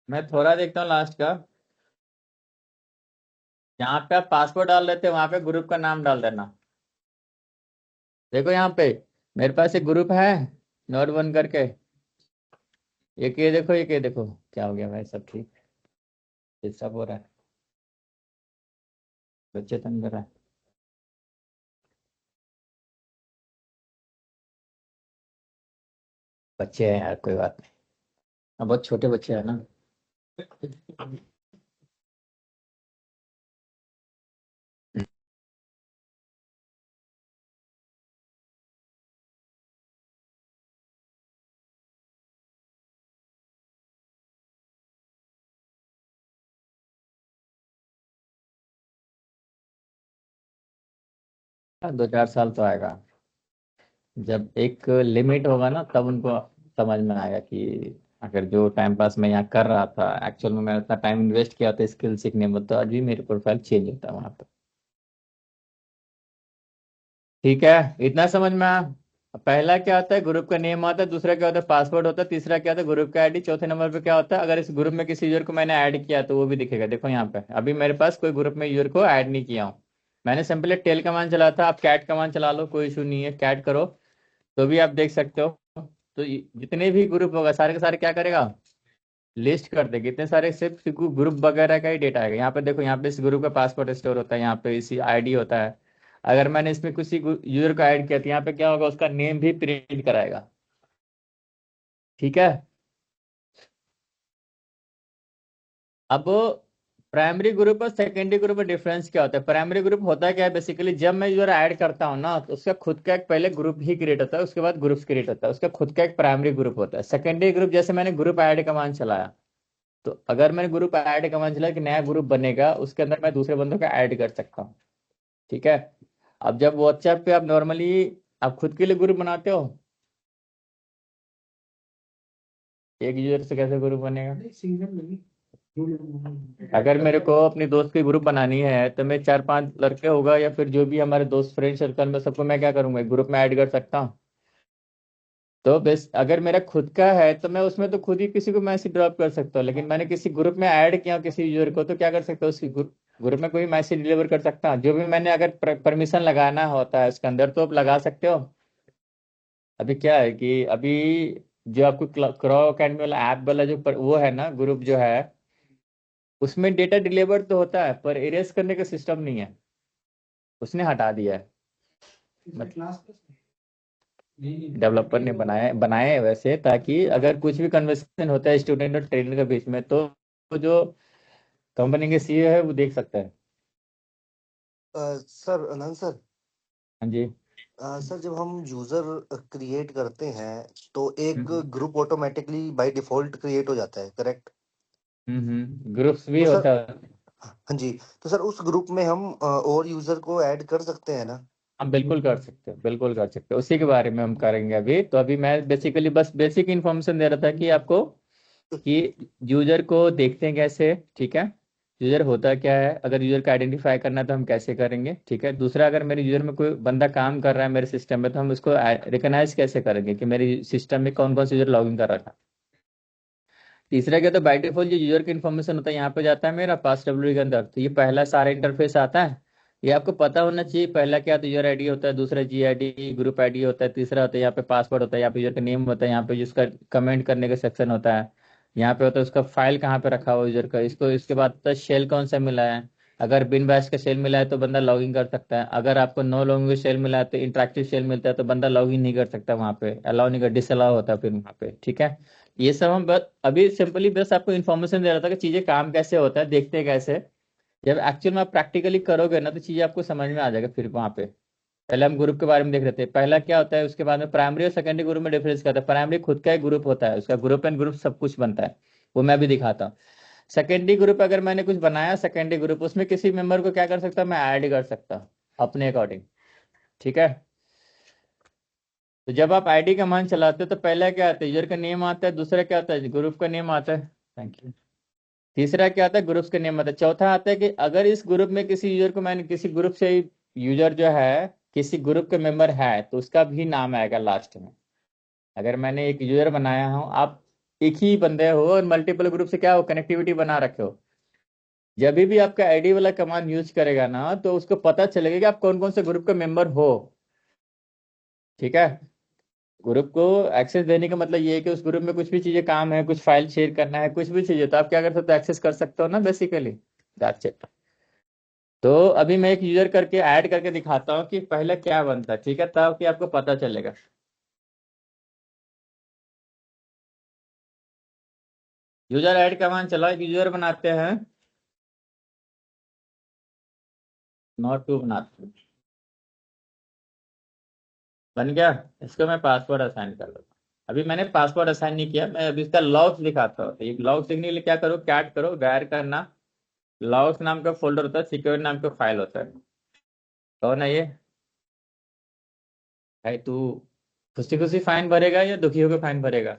मैं थोड़ा देखता हूँ लास्ट का। जहाँ पे आप पासवर्ड डाल देते हैं वहां पे ग्रुप का नाम डाल देना। देखो यहाँ पे मेरे पास एक ग्रुप है, नोट वन करके। एक ये देखो, एक ये देखो। क्या हो गया भाई, सब ठीक, ये सब हो रहा है, बच्चे तंग कर रहा है। बच्चे हैं यार, कोई बात नहीं। अब बहुत छोटे बच्चे हैं ना। 2-4 साल तो आएगा। जब एक लिमिट होगा ना तब उनको समझ में आएगा कि अगर जो टाइम पास मैं यहाँ कर रहा था, एक्चुअल में मैंने उतना टाइम इन्वेस्ट किया था स्किल सीखने में, तो आज भी मेरी प्रोफाइल चेंज होता है वहां पर। ठीक है, इतना समझ में आया। पहला क्या होता है, ग्रुप का नेम आता है। दूसरा क्या होता है, पासवर्ड होता है। तीसरा क्या होता है, ग्रुप का आईडी। चौथे नंबर पे क्या होता है, अगर इस ग्रुप में किसी यूजर को मैंने ऐड किया तो वो भी दिखेगा। देखो यहाँ पे अभी मेरे पास कोई ग्रुप में यूजर को ऐड नहीं किया हूँ। मैंने सिंपली टेल कमांड चला था। आप कैट कमांड चला लो, कोई इशू नहीं है, कैट करो तो भी आप देख सकते हो। तो जितने भी ग्रुप होगा सारे के सारे क्या करेगा, लिस्ट कर देगा। इतने सारे सिर्फ ग्रुप वगैरह का ही डेटा आएगा। यहाँ पे देखो, यहाँ पे इस ग्रुप का पासवर्ड स्टोर होता है, यहाँ पे इसी आईडी होता है। अगर मैंने इसमें किसी यूजर को ऐड किया तो यहाँ पे क्या होगा, उसका नेम भी प्रिंट कराएगा, ठीक है। अब प्राइमरी ग्रुप और सेकेंडरी ग्रुप में डिफरेंस क्या होता है। प्राइमरी ग्रुप होता है क्या है, बेसिकली जब मैं यूजर ऐड करता हूँ ना तो उसका खुद का एक पहले ग्रुप ही क्रिएट होता है, उसके बाद ग्रुप्स क्रिएट होता है, उसका खुद का एक प्राइमरी ग्रुप होता है। सेकेंडरी ग्रुप जैसे मैंने ग्रुप ऐड कमांड चलाया, तो अगर मैंने ग्रुप ऐड कमांड चलाया कि नया ग्रुप बनेगा, उसके अंदर मैं दूसरे बंदों का ऐड कर सकता हूँ, ठीक है। अब जब व्हाट्सएप पे आप नॉर्मली आप खुद के लिए ग्रुप बनाते हो, एक यूजर से कैसे ग्रुप बनेगा। अगर मेरे को अपनी दोस्त की ग्रुप बनानी है तो मैं 4-5 लड़के होगा या फिर जो भी हमारे दोस्त फ्रेंड सर्कल में, सबको मैं क्या करूंगा, ग्रुप में ऐड कर सकता हूँ। तो बस अगर मेरा खुद का है तो मैं उसमें तो खुद ही किसी को मैसेज ड्रॉप कर सकता हूँ। लेकिन मैंने किसी ग्रुप में ऐड किया किसी यूजर को, तो क्या कर सकता हूँ, उसी ग्रुप में कोई मैसेज डिलीवर कर सकता हूँ। जो भी मैंने अगर परमिशन लगाना होता है उसके अंदर, तो आप लगा सकते हो। अभी क्या है कि अभी जो आपको क्रॉ अकेडमी वाला ऐप वाला जो वो है ना ग्रुप जो है, उसमें डेटा डिलीवर तो होता है पर इरेज करने का सिस्टम नहीं है, उसने हटा दिया है। डेवलपर ने बनाए हैं वैसे, ताकि अगर कुछ भी कन्वर्सेशन होता है स्टूडेंट और ट्रेनर के बीच में, तो जो कंपनी के सीईओ है वो देख सकता है। सर अनंत सर, हाँ जी। सर जब हम यूजर क्रिएट करते हैं तो एक hmm group automatically by default create हो जाता है, करेक्ट? ग्रुप्स भी तो सर होता है। हाँ जी, तो सर उस ग्रुप में हम और यूजर को ऐड कर सकते हैं ना? आप बिल्कुल कर सकते हो, बिल्कुल कर सकते हो, उसी के बारे में हम करेंगे अभी। तो अभी मैं बेसिकली बस बेसिक इन्फॉर्मेशन दे रहा था कि आपको कि यूजर को देखते हैं कैसे, ठीक है, यूजर होता क्या है, अगर यूजर को आइडेंटिफाई करना है तो हम कैसे करेंगे, ठीक है। दूसरा, अगर मेरे यूजर में कोई बंदा काम कर रहा है मेरे सिस्टम में तो हम उसको रिकॉग्नाइज कैसे करेंगे कि मेरे सिस्टम में कौन कौन से यूजर लॉगिन कर रखा है। तीसरा क्या, तो बाय डिफॉल्ट जो यूजर की इन्फॉर्मेशन होता है यहाँ पे जाता है मेरा पास डब्ल्यू के अंदर, तो ये पहला सारा इंटरफेस आता है। ये आपको पता होना चाहिए, पहला क्या, तो यूजर आईडी होता है, दूसरा जी आईडी ग्रुप आईडी होता है, तीसरा होता है यहाँ पे पासवर्ड होता है, यहाँ पे यूजर का नेम होता है, यहाँ पे जिसका कमेंट करने का सेक्शन होता है, यहाँ पे होता है उसका फाइल कहाँ पे रखा हुआ यूजर का, इसको इसके बाद होता है शेल कौन सा मिला है। अगर बिन बैश का शेल मिला है तो बंदा लॉगिन कर सकता है, अगर आपको नो लॉगिन शेल मिला है तो इंटरेक्टिव शेल मिलता है तो बंदा लॉगिन नहीं कर सकता, वहाँ पे अलाउ नहीं कर, डिसअलाउ होता है फिर वहाँ पे, ठीक है। ये सब हम बस अभी सिंपली बस आपको इन्फॉर्मेशन दे रहा था कि चीजें काम कैसे होता है, देखते हैं कैसे। जब एक्चुअल में आप प्रैक्टिकली करोगे ना तो चीजें आपको समझ में आ जाएगा फिर वहां पे। पहले हम ग्रुप के बारे में देख रहे थे, पहला क्या होता है, उसके बाद में प्राइमरी और सेकेंडरी ग्रुप में डिफरेंस क्या होता है। प्राइमरी खुद का एक ग्रुप होता है, उसका ग्रुप एंड ग्रुप सब कुछ बनता है, वो मैं भी दिखाता हूँ। सेकेंडरी ग्रुप, अगर मैंने कुछ बनाया सेकेंडरी ग्रुप, उसमें किसी मेंबर को क्या कर सकता हूँ, मैं ऐड कर सकता हूँ अपने अकॉर्डिंग, ठीक है। तो जब आप आईडी का मान चलाते हो तो पहला क्या आता है, यूजर का नेम आता है, दूसरा क्या आता है, ग्रुप का नेम आता है, थैंक यू, तीसरा क्या आता है, ग्रुप्स का नेम आता है, चौथा आता है कि अगर इस ग्रुप में किसी यूजर को मैंने किसी ग्रुप से, यूजर जो है किसी ग्रुप के मेंबर है तो उसका भी नाम आएगा लास्ट में। अगर मैंने एक यूजर बनाया हूं, आप एक ही बंदे हो और मल्टीपल ग्रुप से क्या हो, कनेक्टिविटी बना रखे हो, जब भी आपका आईडी वाला कमांड यूज करेगा ना तो उसको पता चलेगा कि आप कौन कौन से ग्रुप के मेंबर हो, ठीक है। ग्रुप को एक्सेस देने का मतलब ये है कि उस ग्रुप में कुछ भी चीजें काम है, कुछ फाइल शेयर करना है, कुछ भी चीजें, तो आप क्या कर सकते हो, एक्सेस कर सकते हो ना बेसिकली, दैट्स इट। तो अभी मैं एक यूजर करके ऐड करके दिखाता हूँ कि पहले क्या बनता है, ठीक है, तब कि आपको पता चलेगा। यूजर ऐड कमांड चला, एक यूजर बनाते हैं, नॉट टू बनाते हैं, बन गया। इसको मैं पासवर्ड असाइन कर देता हूँ। अभी मैंने पासवर्ड असाइन नहीं किया, मैं अभी इसका लॉग्स दिखाता हूँ। तो ये लॉग्स दिखने के लिए क्या करो, कैट करो, वैर करना, लॉग्स नाम का फोल्डर होता है, सिक्योर नाम का फाइल होता है। कौन है ये भाई, तू खुशी खुशी फाइन भरेगा या दुखी होकर फाइन भरेगा,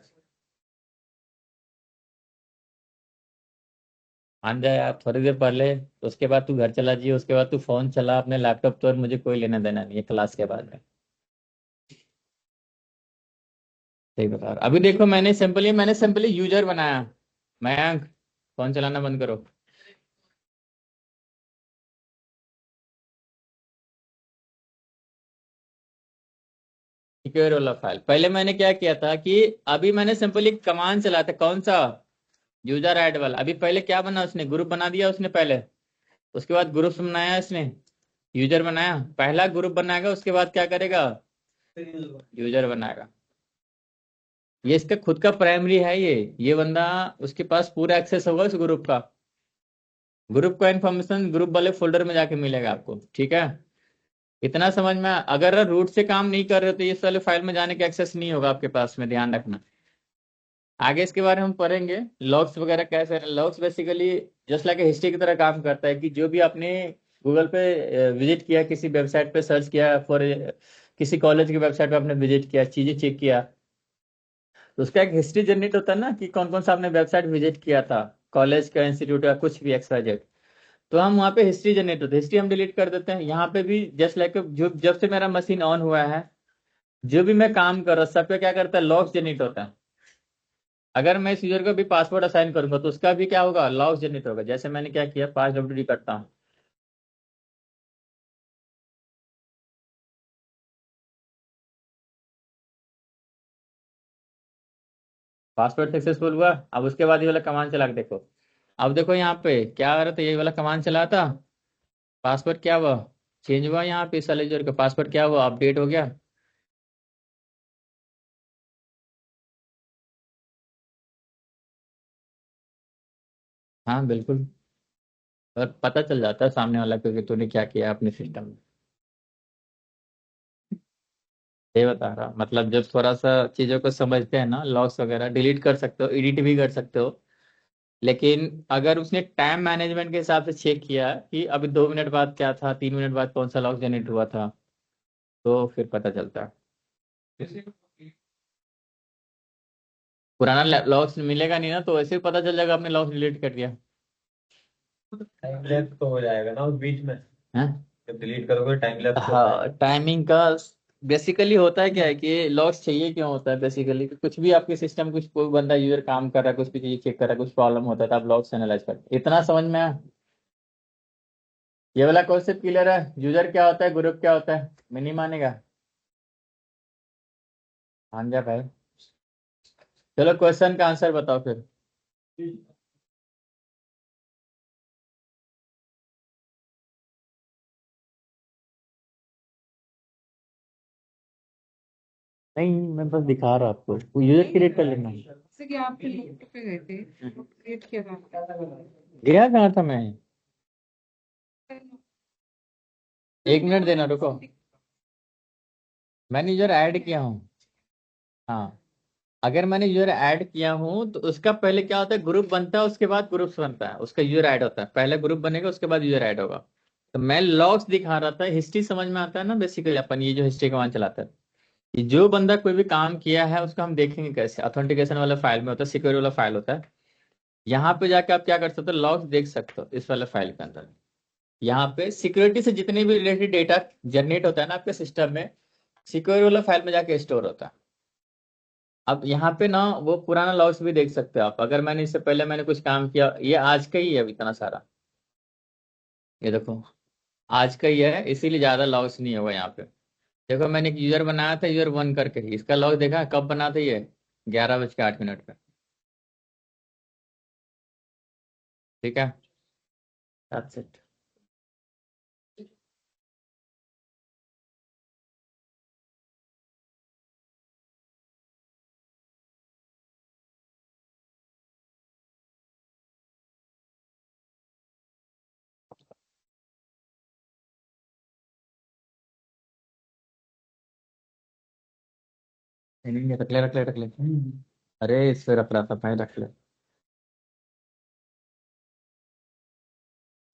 मान जा यार, थोड़ी देर पढ़ ले, उसके बाद तू घर चला जाइए, उसके बाद तू फोन चला अपने लैपटॉप तो, और मुझे कोई लेना देना नहीं है क्लास के बाद में। सही बता रहा, अभी देखो मैंने सिंपली यूजर बनाया। मयंक, फोन चलाना बंद करो। सिक्योर वाला फाइल, पहले मैंने क्या किया था कि अभी मैंने सिंपली कमांड चलाया था, कौन सा, यूजर ऐड वाला। अभी पहले क्या बना, उसने ग्रुप बना दिया उसने पहले, उसके बाद ग्रुप बनाया इसने, यूजर बनाया, पहला ग्रुप बनाएगा, उसके बाद क्या करेगा, यूजर बनाएगा। ये इसका खुद का प्राइमरी है, ये बंदा, उसके पास पूरा एक्सेस होगा उस ग्रुप का, ग्रुप का इन्फॉर्मेशन ग्रुप वाले फोल्डर में जाके मिलेगा आपको, ठीक है। इतना समझ में अगर रूट से काम नहीं कर रहे तो इस वाले फाइल में जाने का एक्सेस नहीं होगा आपके पास में, ध्यान रखना। आगे इसके बारे में हम पढ़ेंगे, लॉग्स वगैरह कैसे। Logs basically just like history की तरह काम करता है कि जो भी आपने गूगल पे विजिट किया, किसी वेबसाइट पे सर्च किया फॉर, किसी कॉलेज की वेबसाइट पे आपने विजिट किया, चीजें चेक किया, तो उसका एक हिस्ट्री जनरेट होता है ना कि कौन कौन सा आपने वेबसाइट विजिट किया था, कॉलेज का, इंस्टीट्यूट का, कुछ भी XYZ। तो हम वहाँ पे हिस्ट्री जनरेट होती है, हिस्ट्री हम डिलीट कर देते हैं। यहाँ पे भी जस्ट लाइक जो जब से मेरा मशीन ऑन हुआ है, जो भी मैं काम कर रहा हूँ सब पे क्या करता है, लॉग्स जनरेट होता है। अगर मैं इस यूजर को भी पासवर्ड असाइन करूंगा तो उसका भी क्या होगा, लॉग्स जनरेट होगा। जैसे मैंने क्या किया, पास WD करता हूँ, पासवर्ड सक्सेसफुल हुआ। अब उसके बाद ये वाला कमांड चला के देखो, अब देखो यहाँ पे क्या आ रहा था, ये वाला कमांड चला था, पासवर्ड क्या हुआ, चेंज हुआ, यहाँ पे इस वाले यूजर का पासवर्ड क्या हुआ, अपडेट हो गया। हाँ बिल्कुल, और पता चल जाता है सामने वाला को कि तूने क्या किया अपने सिस्टम में। ये बता रहा, मतलब जब थोड़ा सा चीजों को समझते हैं ना, लॉग्स वगैरह डिलीट कर सकते हो, एडिट भी कर सकते हो। लेकिन अगर उसने टाइम मैनेजमेंट के हिसाब से चेक किया कि अभी 2 मिनट बाद क्या था, 3 मिनट बाद कौन सा लॉग जनरेट हुआ था, तो फिर पता चलता है। पुराना लॉग्स मिलेगा नहीं ना, तो ऐसे ही पता चल जाएगा आपने लॉग्स डिलीट कर दिया टाइम लैप्स तो हो जाएगा ना उस बीच में, है। जब डिलीट करोगे टाइम लैप्स तो हो जाएगा। हाँ, टाइमिंग का बेसिकली होता है क्या है कि लॉग्स चाहिए क्यों होता है बेसिकली, कुछ भी आपके सिस्टम, कुछ कोई बंदा यूजर काम कर रहा है, कुछ भी चीज चेक कर रहा है, कुछ प्रॉब्लम होता है तो आप लॉग्स एनालाइज करते हैं। इतना समझ में आया? ये वाला कॉन्सेप्ट क्लियर है? यूजर क्या होता है, ग्रुप क्या होता है, मिनी मानेगा? हाँ जा भाई, चलो क्वेश्चन का आंसर बताओ फिर। नहीं, मैं बस दिखा रहा हूँ आपको, यूजर क्रिएट कर लेना। जैसे कि आपके लैपटॉप पे गए थे, क्रिएट किया था गया कहाँ था मैं? 1 मिनट देना, रुको। मैंने यूजर ऐड किया हूँ। हाँ, अगर मैंने यूजर ऐड किया हूँ तो उसका पहले क्या होता है, ग्रुप बनता है, उसके बाद ग्रुप्स बनता है, उसका यूजर ऐड होता है, पहले ग्रुप बनेगा उसके बाद यूजर ऐड होगा। तो मैं लॉग्स दिखा रहा था, हिस्ट्री समझ में आता है ना बेसिकली, अपन ये जो हिस्ट्री कमांड चलाता है, कि जो बंदा कोई भी काम किया है उसको हम देखेंगे कैसे, ऑथेंटिकेशन वाला फाइल में होता है, सिक्योर वाला फाइल होता है। यहाँ पे जाके आप क्या कर सकते हो, लॉग्स देख सकते हो इस वाले फाइल के अंदर। यहाँ पे सिक्योरिटी से जितने भी रिलेटेड डेटा जनरेट होता है ना आपके सिस्टम में, सिक्योर वाला फाइल में जाके स्टोर होता है। अब यहाँ पे ना वो पुराना लॉग्स भी देख सकते हो आप, अगर मैंने इससे पहले मैंने कुछ काम किया, ये आज का ही है अब इतना सारा, ये देखो आज का ही है, इसीलिए ज्यादा लॉग्स नहीं होगा यहाँ पे। देखो मैंने एक यूजर बनाया था, यूजर 1 करके ही, इसका लॉग देखा कब बना था ये, 11:08 पे। ठीक है, that's it। नहीं नहीं, रख ले रख ले रख ले। अरे इससे रख रहा था भाई, रख ले।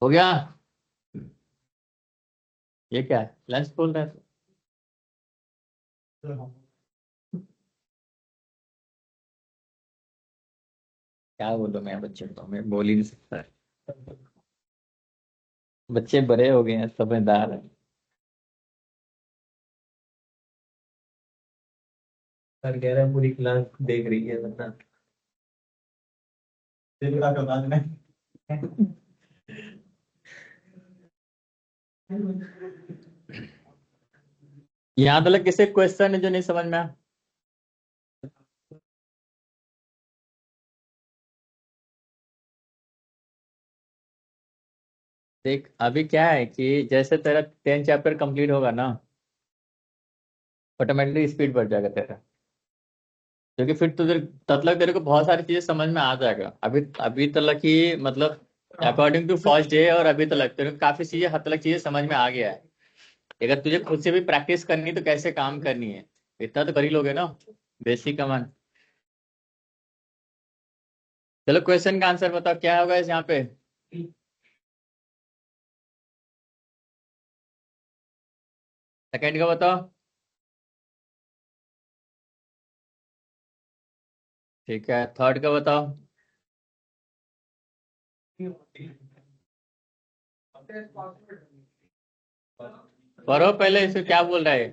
हो गया? ये क्या है, लंच बोल रहे थे? क्या बोलूं मैं बच्चे को, मैं बोल ही नहीं सकता। बच्चे बड़े हो गए हैं, समझदार है। सर कह रहे हैं पूरी क्लास देख रही है वरना दिन का तो बाद में। यहाँ तो लग किसी क्वेश्चन है जो नहीं समझ में आया? देख अभी क्या है कि जैसे तेरा 10 चैप्टर कंप्लीट होगा ना, ऑटोमेटिकली स्पीड बढ़ जाएगा तेरा, क्योंकि फिर तुझे तब तक तेरे को बहुत सारी चीजें समझ में आ जाएगा। अभी अभी तक ही मतलब अकॉर्डिंग टू फर्स्ट डे और अभी तक तेरे को काफी चीजें, हद तक चीजें समझ में आ गया है। अगर तुझे खुद से भी प्रैक्टिस करनी है तो कैसे काम करनी है, इतना तो कर ही लोगे ना, बेसिक कमान। चलो क्वेश्चन का आंसर बताओ क्या होगा इस यहाँ पे। सेकंड का बताओ। ठीक है, थर्ड का बताओ। पढ़ो पहले, इसे क्या बोल रहा है।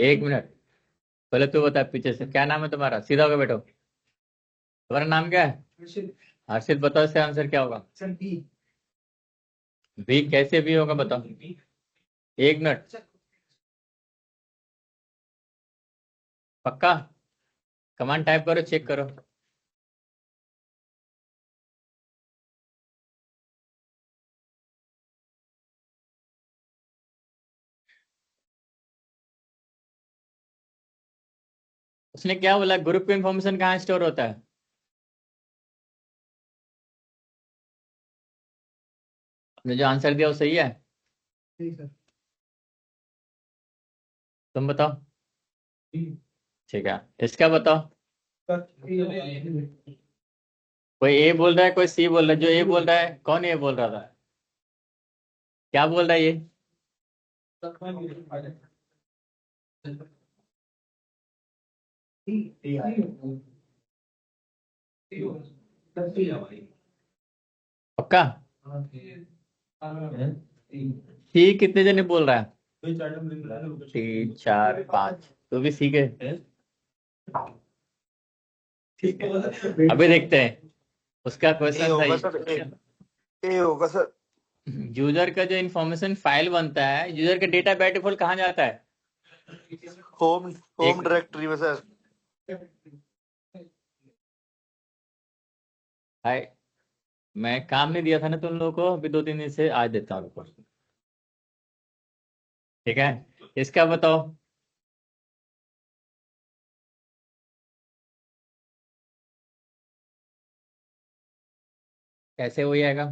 1 मिनट, पहले तू बता पीछे से क्या नाम है तुम्हारा, सीधा होकर बैठो। तुम्हारा नाम क्या है? हर्षित, बताओ इसका आंसर क्या होगा। भी कैसे भी होगा बताओ। 1 मिनट, पक्का? कमांड टाइप करो, चेक करो। उसने क्या बोला, ग्रुप इन्फॉर्मेशन कहाँ स्टोर होता है? आपने जो आंसर दिया वो सही है? तुम बताओ। ठीक है, इसका बताओ। कोई ए बोल रहा है, कोई सी बोल रहा है। जो ए बोल रहा है, कौन ए बोल रहा था? क्या बोल रहा है ये? पक्का? सी कितने जने बोल रहा है? 3 4 5। तो भी सी के। ठीक है, अभी देखते हैं। उसका ए क्वेश्चन था होगा सर, ए होगा सर। यूजर का जो इन्फॉर्मेशन फाइल बनता है, यूजर का डेटा बाय डिफॉल्ट कहाँ जाता है? होम एक डायरेक्टरी में सर। हाय, मैं काम नहीं दिया था ना तुम लोगों को, अभी 2 3 दिन से आज देता हूँ रिपोर्ट। ठीक है, इसका बताओ। कैसे हो जाएगा?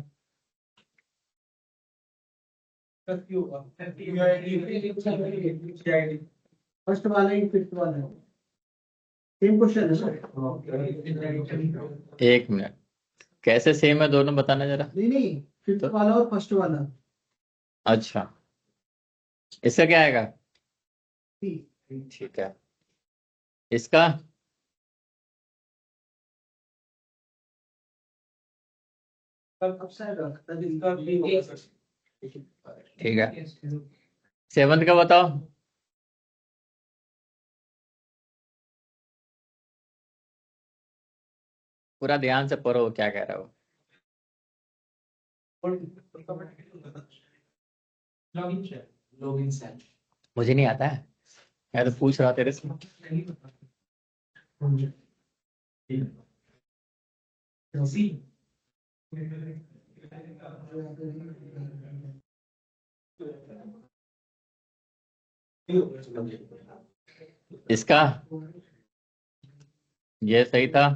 फर्स्ट वाला ही फिफ्थ वाला है, सेम क्वेश्चन है सर। 1 मिनट, कैसे सेम है दोनों बताना जरा। नहीं नहीं, फिफ्थ तो वाला और फर्स्ट वाला। अच्छा, इसका क्या आएगा? सी। ठीक है, इसका ठीक है। 7 का बताओ। पूरा ध्यान से पढ़ो क्या कह रहा हो। मुझे नहीं आता है, मैं तो पूछ रहा तेरे से। इसका ये सही था।